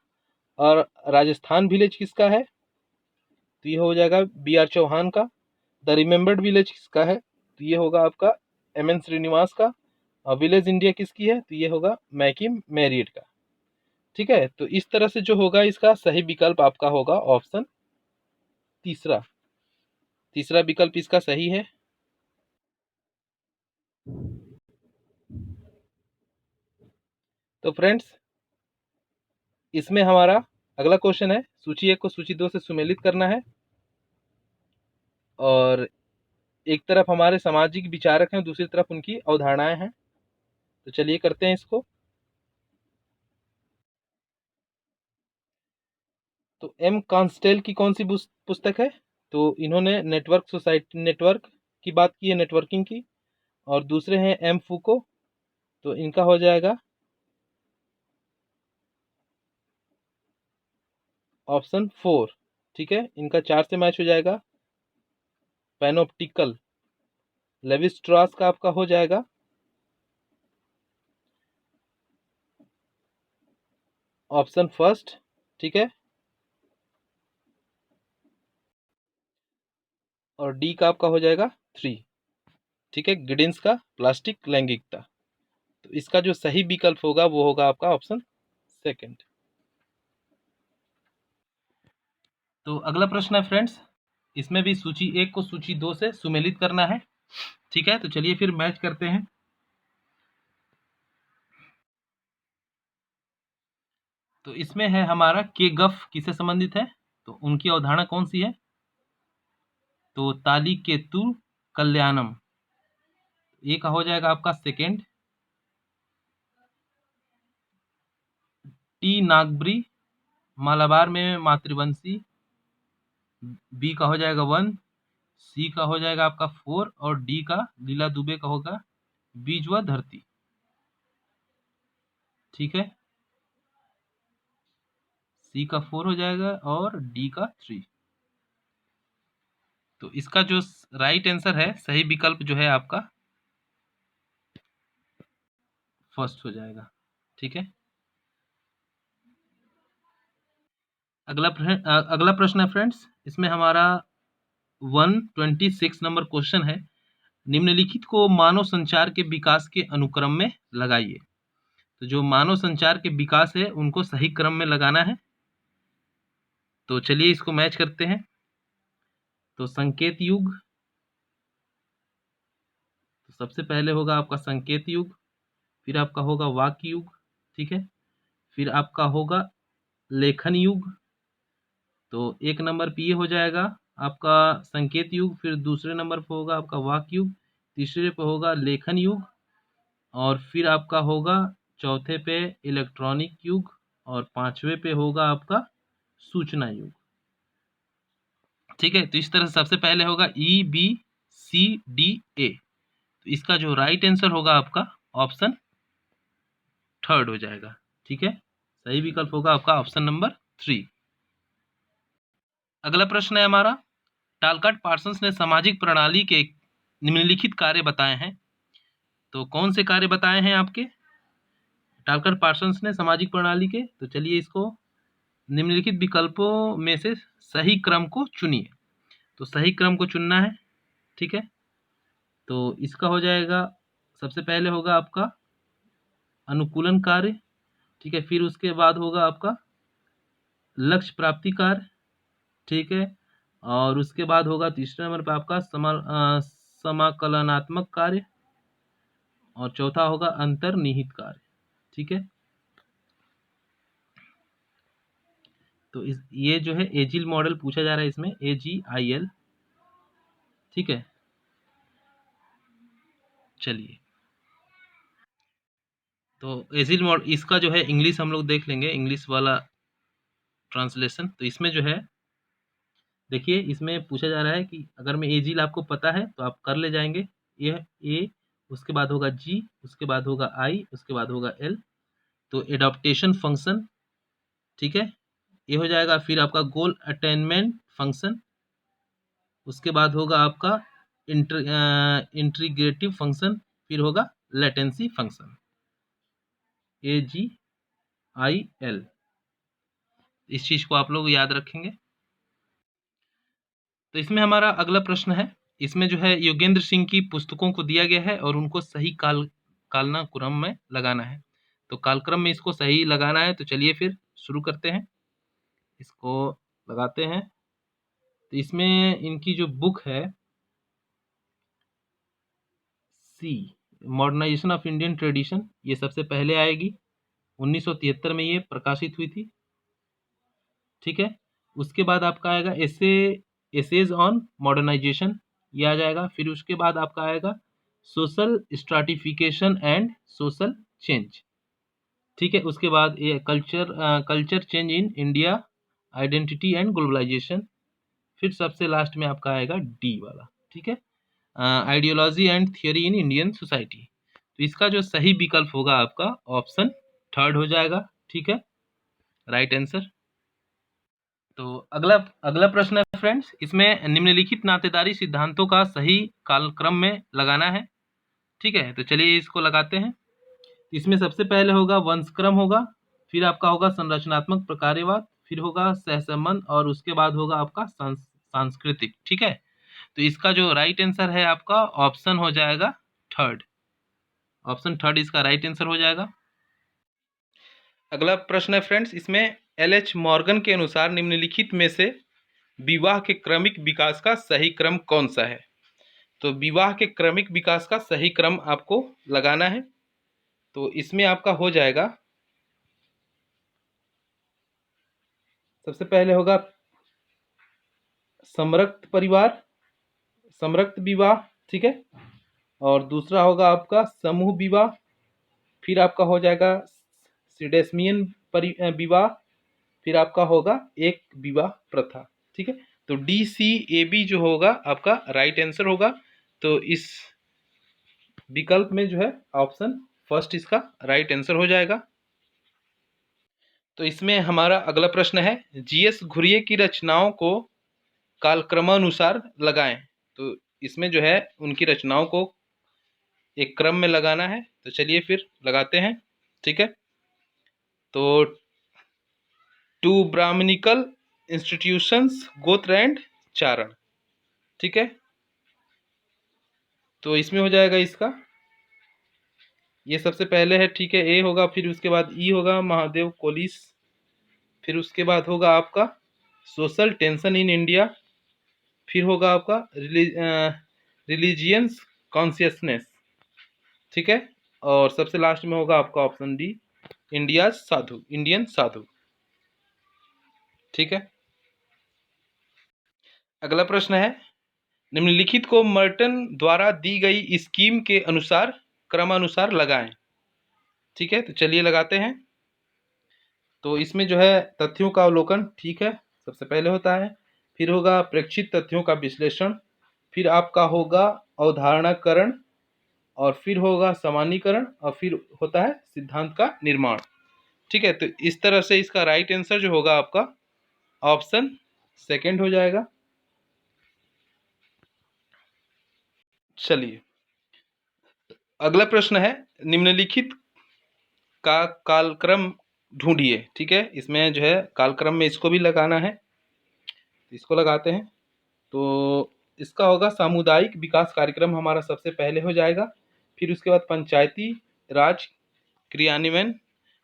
और राजस्थान विलेज किसका है, तो ये हो जाएगा बी.आर. चौहान का। द रिमेम्बर्ड विलेज किसका है, तो ये होगा आपका एम.एन. श्रीनिवास का। और विलेज इंडिया किसकी है, तो ये होगा मैकिम मैरियट का। ठीक है, तो इस तरह से जो होगा इसका सही विकल्प आपका होगा ऑप्शन तीसरा। तीसरा विकल्प इसका सही है। तो फ्रेंड्स इसमें हमारा अगला क्वेश्चन है, सूची 1 को सूची 2 से सुमेलित करना है। और एक तरफ हमारे सामाजिक विचारक हैं, दूसरी तरफ उनकी अवधारणाएं हैं। तो चलिए करते हैं इसको। तो एम कॉन्स्टेल की कौन सी पुस्तक है, तो इन्होंने नेटवर्क सोसाइटी नेटवर्क की बात की है, नेटवर्किंग की। और दूसरे हैं एम फूको, तो इनका हो जाएगा ऑप्शन 4। ठीक है, इनका 4 से मैच हो जाएगा। पैनोप्टिकल लेवी स्ट्रॉस का आपका हो जाएगा ऑप्शन फर्स्ट। ठीक है। और डी का आपका हो जाएगा 3। ठीक है, गिडिंस का प्लास्टिक लैंगिकता। तो इसका जो सही विकल्प होगा वो होगा आपका ऑप्शन सेकंड। तो अगला प्रश्न है फ्रेंड्स, इसमें भी सूची 1 को सूची 2 से सुमेलित करना है। ठीक है, तो चलिए फिर मैच करते हैं। तो इसमें है हमारा के गफ किससे संबंधित है, तो उनकी अवधारणा कौन सी है, तो ताली केतु कल्याणम, ये का हो जाएगा आपका सेकंड। टी नागबरी मालाबार में मातृवंशी, बी का हो जाएगा 1। सी का हो जाएगा आपका 4। और डी का लीला दुबे का होगा बीज व धरती। ठीक है, सी का 4 हो जाएगा और डी का 3। तो इसका जो राइट आंसर है, सही विकल्प जो है आपका फर्स्ट हो जाएगा। ठीक है। अगला प्रश्न है फ्रेंड्स, इसमें हमारा 126 नंबर क्वेश्चन है। निम्नलिखित को मानव संचार के विकास के अनुक्रम में लगाइए। तो जो मानव संचार के विकास है उनको सही क्रम में लगाना है। तो चलिए इसको मैच करते हैं। तो संकेत युग, तो सबसे पहले होगा आपका संकेत युग, फिर आपका होगा वाक्य युग, ठीक है। फिर आपका होगा लेखन युग। तो एक नंबर पे ये हो जाएगा आपका संकेत युग, फिर दूसरे नंबर पे होगा आपका वाक्य युग, तीसरे पे होगा लेखन युग, और फिर आपका होगा चौथे पे इलेक्ट्रॉनिक युग, और पांचवे पे होगा आपका सूचना युग, ठीक है। तो इस तरह से सबसे पहले होगा EBCDA। तो इसका जो राइट आंसर होगा आपका ऑप्शन थर्ड हो जाएगा, ठीक है। सही विकल्प होगा आपका ऑप्शन नंबर 3। अगला प्रश्न है हमारा, टालकाट पार्सन्स ने सामाजिक प्रणाली के निम्नलिखित कार्य बताए हैं। तो कौन से कार्य बताए हैं आपके टालकाट पार्सन्स ने सामाजिक प्रणाली के? तो चलिए इसको निम्नलिखित विकल्पों में से सही क्रम को चुनिए। तो सही क्रम को चुनना है, ठीक है। तो इसका हो जाएगा, सबसे पहले होगा आपका अनुकूलन कार्य, ठीक है। फिर उसके बाद होगा आपका लक्ष्य प्राप्ति कार्य, ठीक है। और उसके बाद होगा तीसरे नंबर पर आपका समाकलनात्मक कार्य, और चौथा होगा अंतर्निहित कार्य, ठीक है। तो ये जो है एजिल मॉडल पूछा जा रहा है इसमें, AGIL, ठीक है। चलिए, तो एजिल मॉडल इसका जो है इंग्लिश हम लोग देख लेंगे, इंग्लिश वाला ट्रांसलेशन। तो इसमें जो है देखिए, इसमें पूछा जा रहा है कि अगर मैं एजिल आपको पता है तो आप कर ले जाएंगे। यह ए, उसके बाद होगा जी, उसके बाद होगा आई, उसके बाद होगा एल। तो एडॉप्टेशन फंक्शन, ठीक है, ये हो जाएगा। फिर आपका गोल अटेनमेंट फंक्शन, उसके बाद होगा आपका इंटीग्रेटिव फंक्शन, फिर होगा लेटेंसी फंक्शन, AGIL। इस चीज को आप लोग याद रखेंगे। तो इसमें हमारा अगला प्रश्न है, इसमें जो है योगेंद्र सिंह की पुस्तकों को दिया गया है और उनको सही कालना क्रम में लगाना है। तो कालक्रम में इसको सही लगाना है। तो चलिए फिर शुरू करते हैं, इसको लगाते हैं। तो इसमें इनकी जो बुक है सी, मॉडर्नाइजेशन ऑफ इंडियन ट्रेडिशन, ये सबसे पहले आएगी। 1973 में ये प्रकाशित हुई थी, ठीक है। उसके बाद आपका आएगा एसेज ऑन मॉडर्नाइजेशन, ये आ जाएगा। फिर उसके बाद आपका आएगा social stratification and social change, ठीक है। उसके बाद ये culture change in India, identity and globalization. फिर सबसे लास्ट में आपका आएगा डी वाला, ठीक है, ideology and theory in Indian society. तो इसका जो सही विकल्प होगा आपका ऑप्शन थर्ड हो जाएगा, ठीक है, राइट आंसर। तो अगला अगला प्रश्न है फ्रेंड्स, इसमें निम्नलिखित नातेदारी सिद्धांतों का सही कालक्रम में लगाना है, ठीक है। तो चलिए इसको लगाते हैं। इसमें सबसे पहले होगा वंशक्रम होगा, फिर आपका होगा संरचनात्मक प्रकार्यवाद, फिर होगा सहसंबंध, और उसके बाद होगा आपका सांस्कृतिक, ठीक है। तो इसका जो राइट आंसर है आपका ऑप्शन हो जाएगा थर्ड, ऑप्शन थर्ड इसका राइट आंसर हो जाएगा। अगला प्रश्न है फ्रेंड्स, इसमें LH मॉर्गन के अनुसार निम्नलिखित में से विवाह के क्रमिक विकास का सही क्रम कौन सा है? तो विवाह के क्रमिक विकास का सही क्रम आपको लगाना है। तो इसमें आपका हो जाएगा, सबसे पहले होगा समरक्त परिवार, समरक्त विवाह, ठीक है। और दूसरा होगा आपका समूह विवाह, फिर आपका हो जाएगा सिडेस्मियन विवाह, फिर आपका होगा एक विवाह प्रथा, ठीक है। तो DCAB जो होगा आपका राइट आंसर होगा। तो इस विकल्प में जो है ऑप्शन फर्स्ट इसका राइट आंसर हो जाएगा। तो इसमें हमारा अगला प्रश्न है, GS घुरिये की रचनाओं को कालक्रमानुसार लगाएं। तो इसमें जो है उनकी रचनाओं को एक क्रम में लगाना है। तो चलिए फिर लगाते हैं, ठीक है। तो टू ब्राह्मणिकल इंस्टीट्यूशंस गोत्र एंड चारण, ठीक है। तो इसमें हो जाएगा इसका, ये सबसे पहले है, ठीक है, ए होगा, फिर उसके बाद ई होगा, महादेव कोलिस, फिर उसके बाद होगा आपका सोशल टेंशन इन इंडिया, फिर होगा आपका रिलीजियंस कॉन्शियसनेस, ठीक है, और सबसे लास्ट में होगा आपका ऑप्शन डी, इंडियन साधु, ठीक है। अगला प्रश्न है, निम्नलिखित को मर्टन द्वारा दी गई स्कीम के अनुसार क्रमानुसार लगाएं, ठीक है, तो चलिए लगाते हैं। तो इसमें जो है तथ्यों का अवलोकन, ठीक है, सबसे पहले होता है, फिर होगा प्रेक्षित तथ्यों का विश्लेषण, फिर आपका होगा अवधारणाकरण, और फिर होगा सामान्यीकरण, और फिर होता है सिद्धांत का निर्माण, ठीक है। तो इस तरह से इसका राइट आंसर जो होगा आपका ऑप्शन सेकंड हो जाएगा। चलिए अगला प्रश्न है, निम्नलिखित का कालक्रम ढूंढिए, ठीक है, इसमें जो है कालक्रम में इसको भी लगाना है, इसको लगाते हैं। तो इसका होगा सामुदायिक विकास कार्यक्रम हमारा सबसे पहले हो जाएगा, फिर उसके बाद पंचायती राज क्रियान्वयन,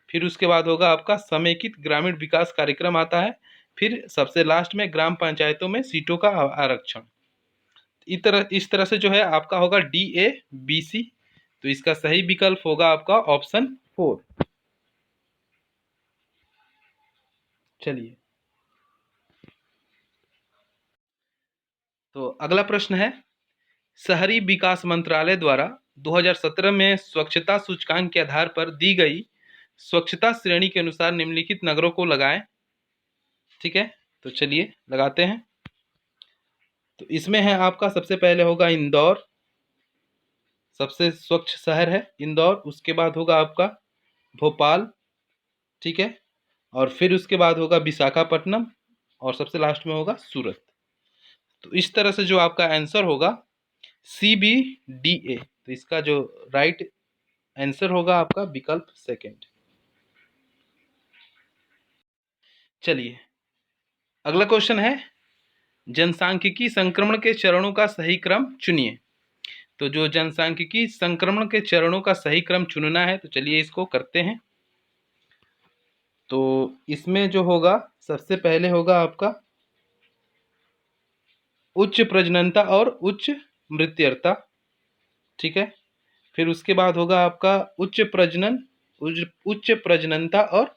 फिर उसके बाद होगा आपका समेकित ग्रामीण विकास कार्यक्रम आता है, फिर सबसे लास्ट में ग्राम पंचायतों में सीटों का आरक्षण। इस तरह से जो है आपका होगा DABC, तो इसका सही विकल्प होगा आपका ऑप्शन 4। चलिए तो अगला प्रश्न है, शहरी विकास मंत्रालय द्वारा 2017 में स्वच्छता सूचकांक के आधार पर दी गई स्वच्छता श्रेणी के अनुसार निम्नलिखित नगरों को लगाएं, ठीक है, तो चलिए लगाते हैं। तो इसमें है आपका सबसे पहले होगा इंदौर, सबसे स्वच्छ शहर है इंदौर, उसके बाद होगा आपका भोपाल, ठीक है, और फिर उसके बाद होगा विशाखापट्टनम, और सबसे लास्ट में होगा सूरत। तो इस तरह से जो आपका आंसर होगा CBDA, तो इसका जो राइट आंसर होगा आपका विकल्प सेकंड। चलिए अगला क्वेश्चन है, जनसांख्यिकी संक्रमण के चरणों का सही क्रम चुनिए। तो जो जनसांख्यिकी संक्रमण के चरणों का सही क्रम चुनना है, तो चलिए इसको करते हैं। तो इसमें जो होगा सबसे पहले होगा आपका उच्च प्रजननता और उच्च मृत्यु, ठीक है, फिर उसके बाद होगा आपका उच्च प्रजननता और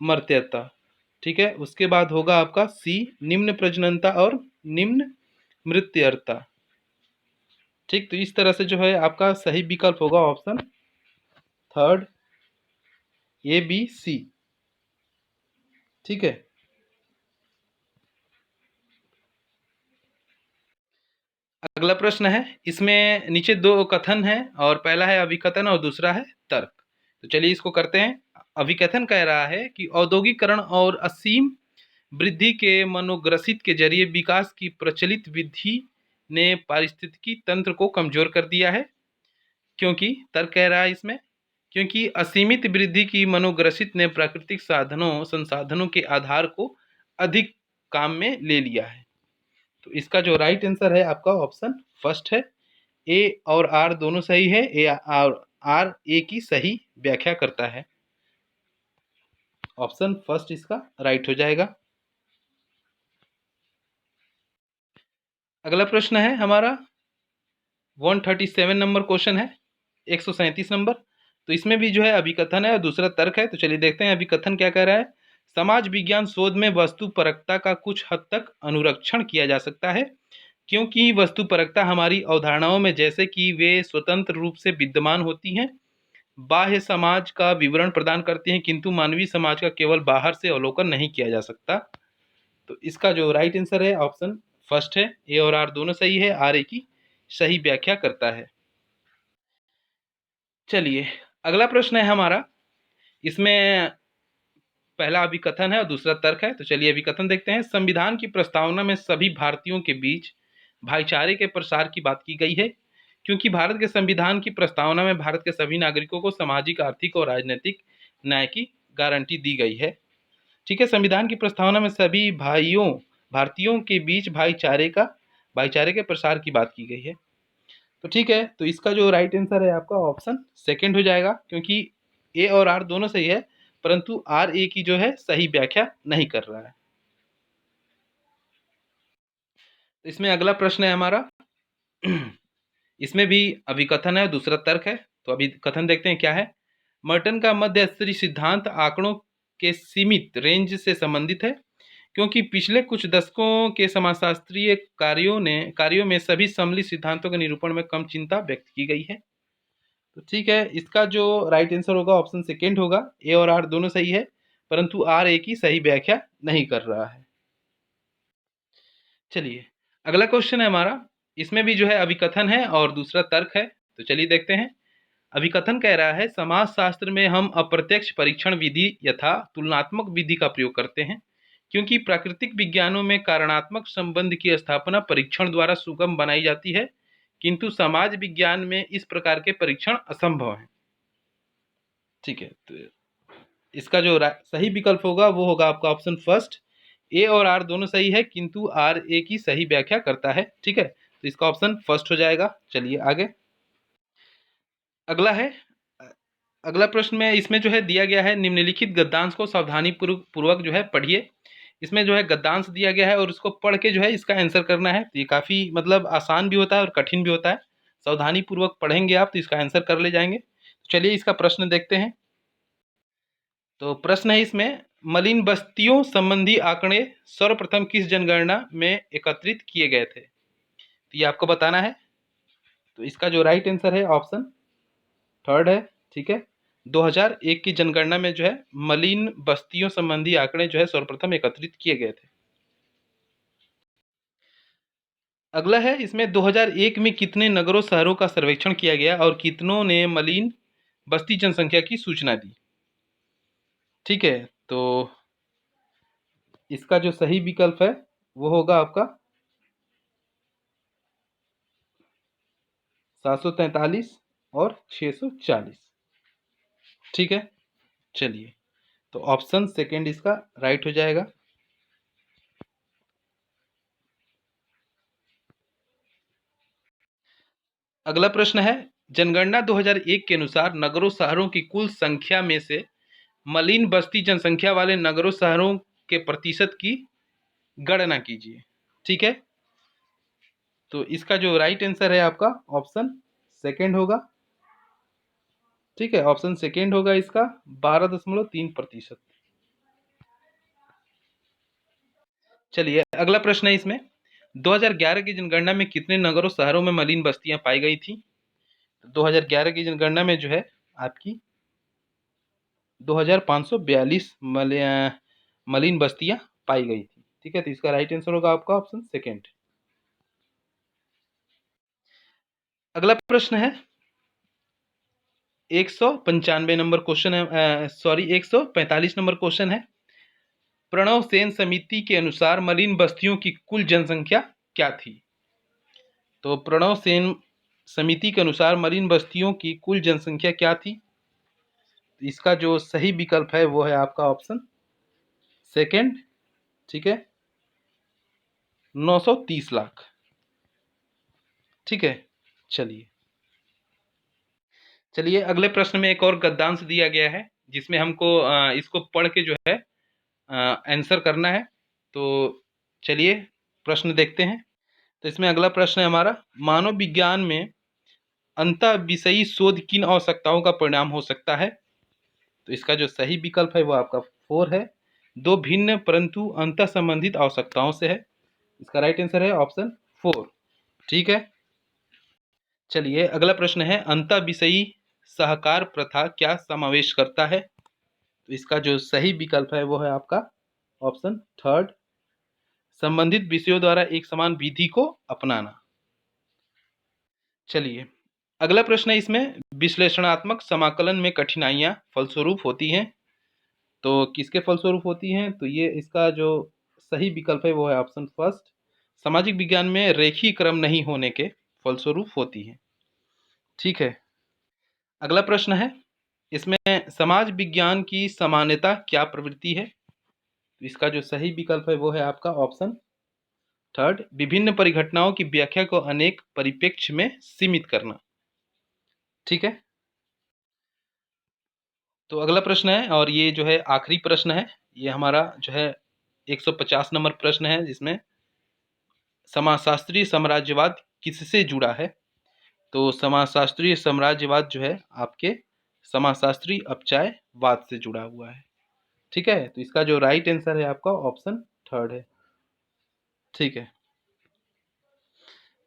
मर्त्यता, ठीक है, उसके बाद होगा आपका C, निम्न प्रजननता और निम्न मृत्यु, ठीक। तो इस तरह से जो है आपका सही विकल्प होगा ऑप्शन थर्ड ABC, ठीक है। अगला प्रश्न है, इसमें नीचे दो कथन है, और पहला है अभिकथन और दूसरा है तर्क। तो चलिए इसको करते हैं। अभिकथन कह रहा है कि औद्योगिकरण और असीम वृद्धि के मनोग्रसित के जरिए विकास की प्रचलित विधि ने पारिस्थितिकी तंत्र को कमजोर कर दिया है, क्योंकि तर्क कह रहा है इसमें, क्योंकि असीमित वृद्धि की मनोग्रसित ने प्राकृतिक संसाधनों के आधार को अधिक काम में ले लिया है। तो इसका जो राइट आंसर है आपका ऑप्शन फर्स्ट है, ए और आर दोनों सही है, ए और आर ए की सही व्याख्या करता है, ऑप्शन फर्स्ट इसका राइट हो जाएगा। अगला प्रश्न है हमारा 137 नंबर क्वेश्चन है, 137 नंबर। तो इसमें भी जो है अभिकथन है और दूसरा तर्क है। तो चलिए देखते हैं अभिकथन क्या कह रहा है। समाज विज्ञान शोध में वस्तुपरकता का कुछ हद तक अनुरक्षण किया जा सकता है, क्योंकि वस्तुपरकता हमारी अवधारणाओं में जैसे कि वे स्वतंत्र रूप से विद्यमान होती हैं, बाह्य समाज का विवरण प्रदान करती हैं, किंतु मानवीय समाज का केवल बाहर से अवलोकन नहीं किया जा सकता। तो इसका जो राइट आंसर है ऑप्शन फर्स्ट है, ए और आर दोनों सही है, आर ए की सही व्याख्या करता है। चलिए अगला प्रश्न है हमारा, इसमें पहला अभिकथन है और दूसरा तर्क है। तो चलिए अभिकथन देखते हैं। संविधान की प्रस्तावना में सभी भारतीयों के बीच भाईचारे के प्रसार की बात की गई है, क्योंकि भारत के संविधान की प्रस्तावना में भारत के सभी नागरिकों को सामाजिक, आर्थिक और राजनीतिक न्याय की गारंटी दी गई है, ठीक है। संविधान की प्रस्तावना में सभी भारतीयों के बीच भाईचारे के प्रसार की बात की गई है। तो ठीक है, तो इसका जो राइट आंसर है आपका ऑप्शन सेकंड हो जाएगा, क्योंकि ए और आर दोनों सही है, परंतु आर ए की जो है सही व्याख्या नहीं कर रहा है। तो इसमें अगला प्रश्न है हमारा इसमें भी अभिकथन है, दूसरा तर्क है। तो अभी कथन देखते हैं क्या है। मर्टन का मध्य स्तरीय सिद्धांत आंकड़ों के सीमित रेंज से संबंधित है, क्योंकि पिछले कुछ दशकों के समाजशास्त्रीय कार्यों में सभी सम्मिलित सिद्धांतों के निरूपण में कम चिंता व्यक्त की गई है। तो ठीक है, इसका जो राइट आंसर होगा ऑप्शन सेकेंड होगा। ए और आर दोनों सही है, परंतु आर ए की सही व्याख्या नहीं कर रहा है। चलिए अगला क्वेश्चन है हमारा, इसमें भी जो है अभिकथन है और दूसरा तर्क है। तो चलिए देखते हैं। अभिकथन कह रहा है, समाजशास्त्र में हम अप्रत्यक्ष परीक्षण विधि यथा तुलनात्मक विधि का प्रयोग करते हैं, क्योंकि प्राकृतिक विज्ञानों में कारणात्मक संबंध की स्थापना परीक्षण द्वारा सुगम बनाई जाती है, किंतु समाज विज्ञान में इस प्रकार के परीक्षण असंभव हैं। ठीक है, तो इसका जो सही विकल्प होगा वो होगा आपका ऑप्शन फर्स्ट। ए और आर दोनों सही है, किंतु आर ए की सही व्याख्या करता है। ठीक है, तो इसका ऑप्शन फर्स्ट हो जाएगा। चलिए आगे अगला है। अगला प्रश्न में इसमें जो है दिया गया है, निम्नलिखित गद्यांश को सावधानी पूर्वक जो है पढ़िए। इसमें जो है गद्यांश दिया गया है और इसको पढ़ के जो है इसका आंसर करना है। तो ये काफ़ी मतलब आसान भी होता है और कठिन भी होता है। सावधानी पूर्वक पढ़ेंगे आप तो इसका आंसर कर ले जाएंगे। चलिए इसका प्रश्न देखते हैं। तो प्रश्न है इसमें, मलिन बस्तियों संबंधी आंकड़े सर्वप्रथम किस जनगणना में एकत्रित किए गए थे? तो ये आपको बताना है। तो इसका जो राइट आंसर है ऑप्शन थर्ड है। ठीक है, 2001 की जनगणना में जो है मलिन बस्तियों संबंधी आंकड़े जो है सर्वप्रथम एकत्रित किए गए थे। अगला है इसमें 2001 में कितने नगरों शहरों का सर्वेक्षण किया गया और कितनों ने मलिन बस्ती जनसंख्या की सूचना दी? ठीक है, तो इसका जो सही विकल्प है वो होगा आपका 743 और 640। ठीक है, चलिए तो ऑप्शन सेकेंड इसका राइट हो जाएगा। अगला प्रश्न है, जनगणना 2001 के अनुसार नगरों शहरों की कुल संख्या में से मलिन बस्ती जनसंख्या वाले नगरों शहरों के प्रतिशत की गणना कीजिए। ठीक है, तो इसका जो राइट आंसर है आपका ऑप्शन सेकेंड होगा। ठीक है, ऑप्शन सेकेंड होगा इसका 12.3%। चलिए अगला प्रश्न है इसमें, 2011 की जनगणना में कितने नगरों शहरों में मलिन बस्तियां पाई गई थी? 2011 की जनगणना में जो है आपकी 2542 मलिन बस्तियां पाई गई थी। ठीक है, तो इसका राइट आंसर होगा आपका ऑप्शन सेकेंड। अगला प्रश्न है 195 नंबर क्वेश्चन है, सॉरी 145 नंबर क्वेश्चन है। प्रणव सेन समिति के अनुसार मलिन बस्तियों की कुल जनसंख्या क्या थी? तो प्रणव सेन समिति के अनुसार मलिन बस्तियों की कुल जनसंख्या क्या थी? इसका जो सही विकल्प है वो है आपका ऑप्शन सेकेंड। ठीक है, 930 लाख। ठीक है, चलिए चलिए अगले प्रश्न में एक और गद्यांश दिया गया है, जिसमें हमको इसको पढ़ के जो है आंसर करना है। तो चलिए प्रश्न देखते हैं। तो इसमें अगला प्रश्न है हमारा, मानव विज्ञान में अंतः विषयी शोध किन आवश्यकताओं का परिणाम हो सकता है? तो इसका जो सही विकल्प है वो आपका फोर है, दो भिन्न परंतु अंतः संबंधित आवश्यकताओं से है। इसका राइट आंसर है ऑप्शन फोर। ठीक है, चलिए अगला प्रश्न है, अंतः विषयी सहकार प्रथा क्या समावेश करता है? तो इसका जो सही विकल्प है वो है आपका ऑप्शन थर्ड, संबंधित विषयों द्वारा एक समान विधि को अपनाना। चलिए अगला प्रश्न है इसमें, विश्लेषणात्मक समाकलन में कठिनाइयां फलस्वरूप होती हैं। तो किसके फलस्वरूप होती हैं? तो ये इसका जो सही विकल्प है वो है ऑप्शन फर्स्ट, सामाजिक विज्ञान में रेखीय क्रम नहीं होने के फलस्वरूप होती है। ठीक है, अगला प्रश्न है इसमें, समाज विज्ञान की सामान्यता क्या प्रवृत्ति है? तो इसका जो सही विकल्प है वो है आपका ऑप्शन थर्ड, विभिन्न परिघटनाओं की व्याख्या को अनेक परिप्रेक्ष्य में सीमित करना। ठीक है, तो अगला प्रश्न है, और ये जो है आखिरी प्रश्न है, ये हमारा जो है 150 नंबर प्रश्न है, जिसमें समाजशास्त्रीय साम्राज्यवाद किससे जुड़ा है? तो समाजशास्त्रीय साम्राज्यवाद जो है आपके समाजशास्त्री अपचायवाद से जुड़ा हुआ है। ठीक है, तो इसका जो राइट आंसर है आपका ऑप्शन थर्ड है। ठीक है,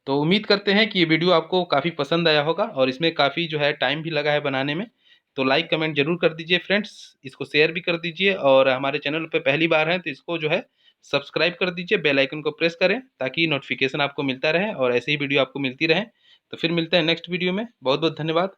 तो उम्मीद करते हैं कि ये वीडियो आपको काफ़ी पसंद आया होगा, और इसमें काफ़ी जो है टाइम भी लगा है बनाने में। तो लाइक कमेंट जरूर कर दीजिए फ्रेंड्स, इसको शेयर भी कर दीजिए, और हमारे चैनल पे पहली बार हैं तो इसको जो है सब्सक्राइब कर दीजिए, बेल आइकन को प्रेस करें ताकि नोटिफिकेशन आपको मिलता रहे और ऐसे ही वीडियो आपको मिलती रहे। तो फिर मिलते हैं नेक्स्ट वीडियो में। बहुत बहुत धन्यवाद।